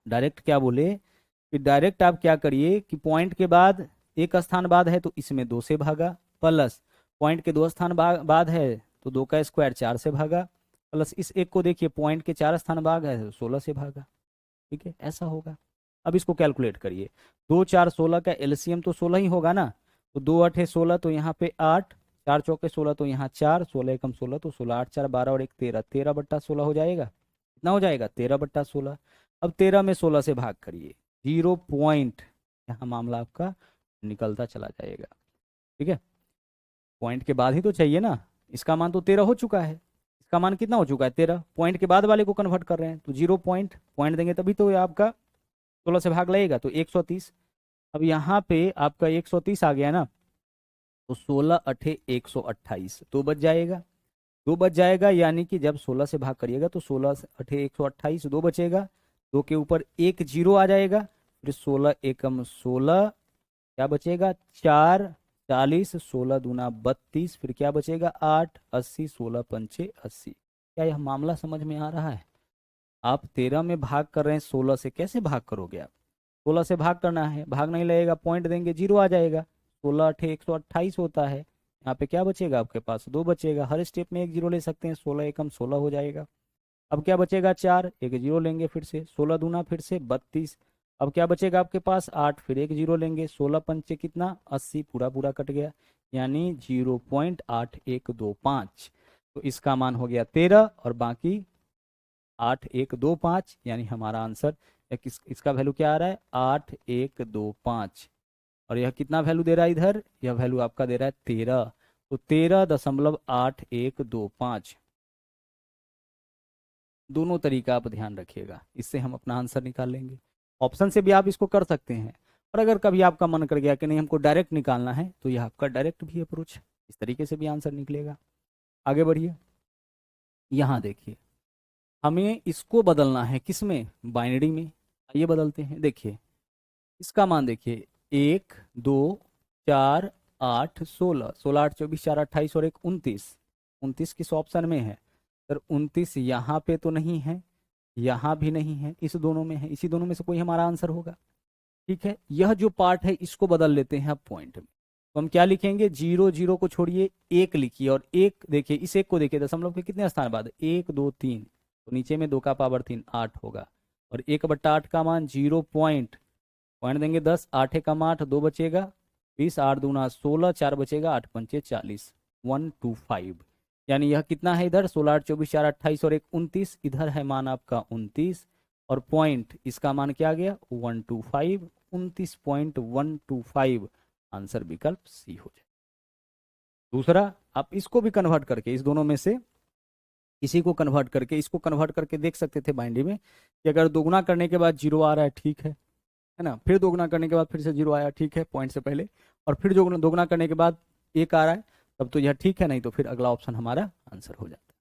डायरेक्ट क्या बोले कि डायरेक्ट आप क्या करिए कि पॉइंट के बाद एक स्थान बाद है तो इसमें 2 से भागा, प्लस पॉइंट के 2 स्थान बाद है तो 2 का स्क्वायर 4 से भागा, प्लस इस एक को देखिए पॉइंट के 4 स्थान बाद है तो 16 से भागा, ठीक है, ऐसा होगा। अब इसको कैलकुलेट करिए, 2 4 16 का एलसीएम तो 16 ही होगा ना, तो 2 8 16, तो यहाँ पे 8, 4 चौके 16, तो यहाँ 4, 16 एकम 16, तो 16 8 4 12 और 1 13, 13/16 हो जाएगा, कितना हो जाएगा 13/16। अब 13 में 16 से भाग करिए, 0 पॉइंट, यहाँ मामला आपका निकलता चला जाएगा, ठीक है, पॉइंट के बाद ही तो चाहिए ना, इसका मान तो 13 हो चुका है, इसका मान कितना हो चुका है 13, पॉइंट के बाद वाले को कन्वर्ट कर रहे हैं, तो 0 पॉइंट, पॉइंट देंगे तभी तो ये आपका 16 से भाग लगेगा, तो 130। अब यहाँ पे आपका 130 आ गया ना, तो 16 8 128, 2 बच जाएगा, 2 बच जाएगा, यानी कि जब 16 से भाग करिएगा तो 16 8 128, 2 बचेगा, 2 के ऊपर 1 0 आ जाएगा, फिर 16 एकम 16, क्या बचेगा 4 40, 16 दूना 32, फिर क्या बचेगा 8 80, 16 पंचे 80। क्या यह मामला समझ में आ रहा है, आप 13 में भाग कर रहे हैं, 16 से कैसे भाग करोगे आप, 16 से भाग करना है, भाग नहीं लगेगा, पॉइंट देंगे 0 आ जाएगा, 16 8 128 होता है, यहाँ पे क्या बचेगा आपके पास 2 बचेगा, हर स्टेप में 1 0 ले सकते हैं, 16 एकम 16 हो जाएगा। अब क्या बचेगा 4, 1 0 लेंगे, फिर से 16 दूना फिर से 32, अब क्या बचेगा आपके पास 8, फिर 1 0 लेंगे, 16 पंचे कितना 80, पूरा पूरा कट गया, यानी 0.8125, तो इसका मान हो गया 13, और बाकी 8125, यानी हमारा आंसर इसका वैल्यू क्या आ रहा है 8125, और यह कितना वैल्यू दे रहा है इधर, यह वैल्यू आपका दे रहा है 13, तो 13.8125। दोनों तरीका आप ध्यान रखिएगा, इससे हम अपना आंसर निकाल लेंगे, ऑप्शन से भी आप इसको कर सकते हैं, और अगर कभी आपका मन कर गया कि नहीं हमको डायरेक्ट निकालना है, तो यह आपका डायरेक्ट भी अप्रोच है, इस तरीके से भी आंसर निकलेगा। आगे बढ़िए, यहाँ देखिए हमें इसको बदलना है, किसमें, बाइनरी में, आइए बदलते हैं। देखिए इसका मान देखिए 1 2 4 8 16, 16 8 24 4 28 और 1 29, 29 किस ऑप्शन में है सर, 29 यहाँ पे तो नहीं है, यहाँ भी नहीं है, इस दोनों में है, इसी दोनों में से कोई हमारा आंसर होगा, ठीक है। यह जो पार्ट है इसको बदल लेते हैं अब पॉइंट में, तो हम क्या लिखेंगे, 0 0 को छोड़िए, 1 लिखिए, और एक देखिए, इस एक को देखिए दशमलव के कितने स्थान बाद, 1 2 3, तो नीचे में 2 का पावर 3 8 होगा, और 1/8 का मान 0 पॉइंट देंगे 10, 8 एकम 8, 2 बचेगा 20, 8 दूना 16, 4 बचेगा, 8 पंचे 40, 125। यानी यह कितना है इधर, 16 8 24 4 28 और 1 29, इधर है मान आपका 29, और पॉइंट इसका मान क्या आ गया 125, 29.125, आंसर विकल्प सी हो जाए। दूसरा, आप इसको भी कन्वर्ट करके, इस दोनों में से इसी को कन्वर्ट करके, इसको कन्वर्ट करके देख सकते थे बाइनरी में, कि अगर दोगुना करने के बाद 0 आ रहा है, ठीक है ना, फिर दोगुना करने के बाद फिर से 0 आया, ठीक है, पॉइंट से पहले, और फिर जो दोगुना करने के बाद 1 आ रहा है, तब तो यह ठीक है, नहीं तो फिर अगला ऑप्शन हमारा आंसर हो जाता है।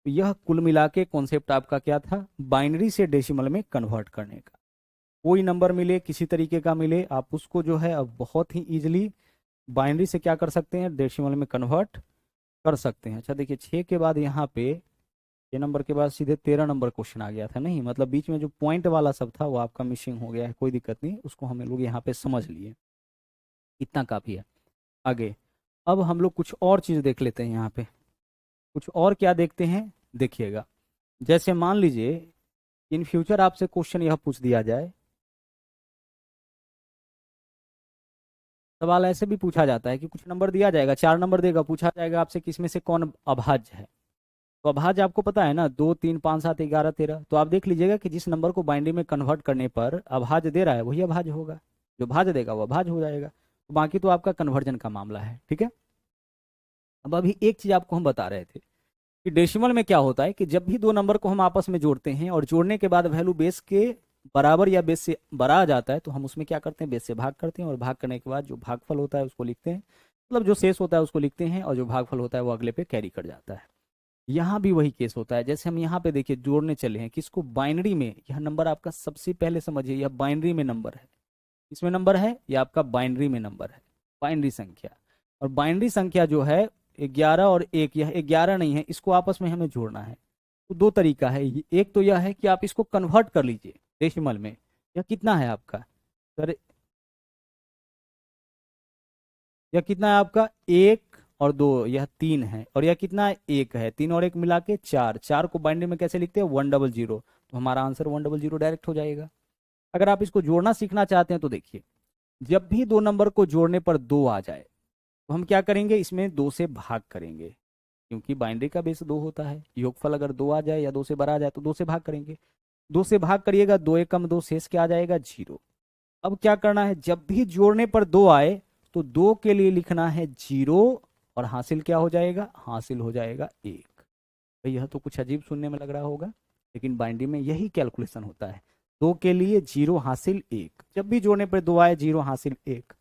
तो यह कुल मिला के कॉन्सेप्ट आपका क्या था, बाइनरी से डेसिमल में कन्वर्ट करने का। कोई नंबर मिले, किसी तरीके का मिले, आप उसको जो है अब बहुत ही ईजिली बाइनरी से क्या कर सकते हैं, डेसिमल में कन्वर्ट कर सकते हैं। अच्छा देखिए, 6 के बाद यहाँ पे 6 नंबर के बाद सीधे 13 नंबर क्वेश्चन आ गया था, नहीं मतलब बीच में जो पॉइंट वाला सब था वो आपका मिसिंग हो गया है, कोई दिक्कत नहीं, उसको हम लोग यहाँ पे समझ लिए, इतना काफ़ी है। आगे अब हम लोग कुछ और चीज़ देख लेते हैं यहाँ पे। कुछ और क्या देखते हैं, देखिएगा, जैसे मान लीजिए इन फ्यूचर आपसे क्वेश्चन यह पूछ दिया जाए, सवाल ऐसे भी पूछा जाता है कि कुछ नंबर दिया जाएगा, 4 नंबर देगा, पूछा जाएगा आपसे किसमें से कौन अभाज्य है। तो अभाज्य आपको पता है ना, 2 3 5 7 11 13, तो आप देख लीजिएगा कि जिस नंबर को बाइनरी में कन्वर्ट करने पर अभाज्य दे रहा है वही अभाज्य होगा, जो भाज्य देगा वो अभाज्य हो जाएगा। तो बाकी तो आपका कन्वर्जन का मामला है, ठीक है। अब अभी एक चीज आपको हम बता रहे थे कि डेसिमल में क्या होता है कि जब भी दो नंबर को हम आपस में जोड़ते हैं और जोड़ने के बाद वैल्यू बेस के बराबर या बेस से बड़ा आ जाता है, तो हम उसमें क्या करते हैं, बेस से भाग करते हैं, और भाग करने के बाद जो भागफल होता है उसको लिखते हैं, मतलब जो शेष होता है उसको लिखते हैं, और जो भागफल होता है वो अगले पे कैरी कर जाता है। यहाँ भी वही केस होता है। जैसे हम यहाँ पे देखिए जोड़ने चले हैं किसको, बाइनरी में, यह नंबर आपका सबसे पहले समझिए यह बाइनरी में नंबर है, इसमें नंबर है, यह आपका बाइनरी में नंबर है, बाइनरी संख्या। और बाइनरी संख्या जो है 11 और 1, यह 11 नहीं है, इसको आपस में हमें जोड़ना है। तो दो तरीका है, एक तो यह है कि आप इसको कन्वर्ट कर लीजिए डेसिमल में। यह कितना है आपका सर, यह कितना है आपका, 1 और 2, यह 3 है, और यह कितना है, 1 है, 3 और 1 मिला के 4, 4 को बाइनरी में कैसे लिखते हैं, 100, तो हमारा आंसर 100 डायरेक्ट हो जाएगा। अगर आप इसको जोड़ना सीखना चाहते हैं तो देखिए, जब भी दो नंबर को जोड़ने पर 2 आ जाए तो हम क्या करेंगे, इसमें 2 से भाग करेंगे, क्योंकि बाइनरी का बेस 2 होता है। योगफल अगर 2 आ जाए या 2 से बड़ा आ जाए तो 2 से भाग करेंगे, 2 से भाग करिएगा, 2 एकम 2, शेष क्या आ जाएगा 0। अब क्या करना है, जब भी जोड़ने पर 2 आए तो 2 के लिए लिखना है 0, और हासिल क्या हो जाएगा, हासिल हो जाएगा 1। भाई यह तो कुछ अजीब सुनने में लग रहा होगा, लेकिन बाइनरी में यही कैलकुलेशन होता है। 2 के लिए 0 हासिल 1, जब भी जोड़ने पर 2 आए 0 हासिल 1।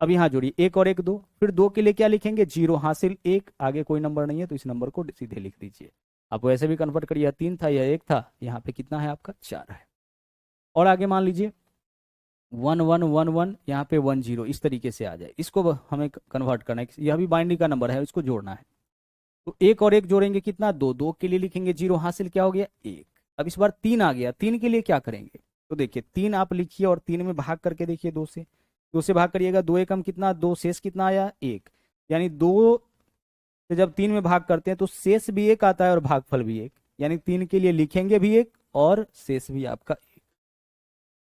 अब यहाँ जोड़िए 1 और 1 2, फिर 2 के लिए क्या लिखेंगे, 0 हासिल 1, आगे कोई नंबर नहीं है तो इस नंबर को सीधे लिख दीजिए। आप वैसे भी कन्वर्ट करिए, 3 था या 1 था, यहाँ पे कितना है आपका 4 है। और आगे मान लीजिए 1 1 1 1, यहाँ पे 1 0, इस तरीके से आ जाए, इसको हमें कन्वर्ट करना है, यह भी बाइनरी का नंबर है, इसको जोड़ना है। तो 1 और 1 जोड़ेंगे कितना, 2, 2 के लिए लिखेंगे 0 हासिल क्या हो गया 1। अब इस बार 3 आ गया, 3 के लिए क्या करेंगे, तो देखिए 3 आप लिखिए और 3 में भाग करके देखिए, 2 से भाग करिएगा, 2 एकम कितना 2, शेष कितना आया 1। यानी 2 से जब 3 में भाग करते हैं तो शेष भी 1 आता है और भागफल भी 1, यानी 3 के लिए लिखेंगे भी 1 और शेष भी आपका 1।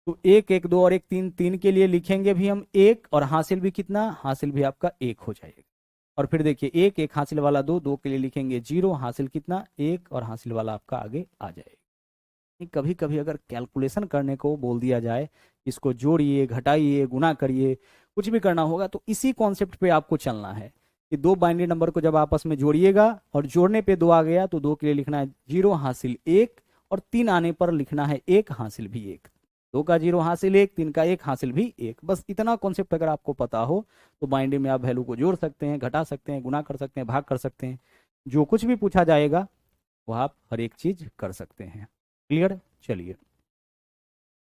तो 1 1 2 और 1 3, 3 के लिए लिखेंगे भी हम 1, और हासिल भी कितना, हासिल भी आपका 1 हो जाएगा। और फिर देखिए 1 1 हासिल वाला 2, 2 के लिए लिखेंगे 0, हासिल कितना 1, और हासिल वाला आपका आगे आ जाएगा। कभी कभी अगर कैलकुलेशन करने को बोल दिया जाए, इसको जोड़िए घटाइए गुना करिए, कुछ भी करना होगा, तो इसी कॉन्सेप्ट पे आपको चलना है कि दो बाइनरी नंबर को जब आपस में जोड़िएगा और जोड़ने पे 2 आ गया तो 2 के लिए लिखना है 0 हासिल 1, और 3 आने पर लिखना है 1 हासिल भी 1। 2 का 0 हासिल 1, 3 का 1 हासिल भी 1। बस इतना कॉन्सेप्ट अगर आपको पता हो तो बाइनरी में आप वैल्यू को जोड़ सकते हैं, घटा सकते हैं, गुना कर सकते हैं, भाग कर सकते हैं, जो कुछ भी पूछा जाएगा वो आप हर एक चीज कर सकते हैं। क्लियर, चलिए।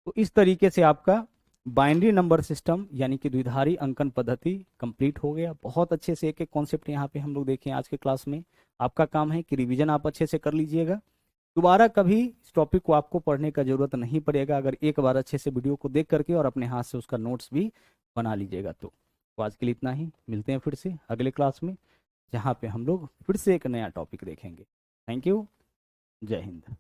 तो इस तरीके से आपका बाइनरी नंबर सिस्टम यानी कि द्विधारी अंकन पद्धति कंप्लीट हो गया। बहुत अच्छे से एक एक कॉन्सेप्ट यहाँ पे हम लोग देखें आज के क्लास में। आपका काम है कि रिवीजन आप अच्छे से कर लीजिएगा, दोबारा कभी इस टॉपिक को आपको पढ़ने का जरूरत नहीं पड़ेगा अगर एक बार अच्छे से वीडियो को देख करके और अपने हाथ से उसका नोट्स भी बना लीजिएगा तो। तो आज के लिए इतना ही, मिलते हैं फिर से अगले क्लास में, जहाँ पे हम लोग फिर से एक नया टॉपिक देखेंगे। Thank you. जय हिंद।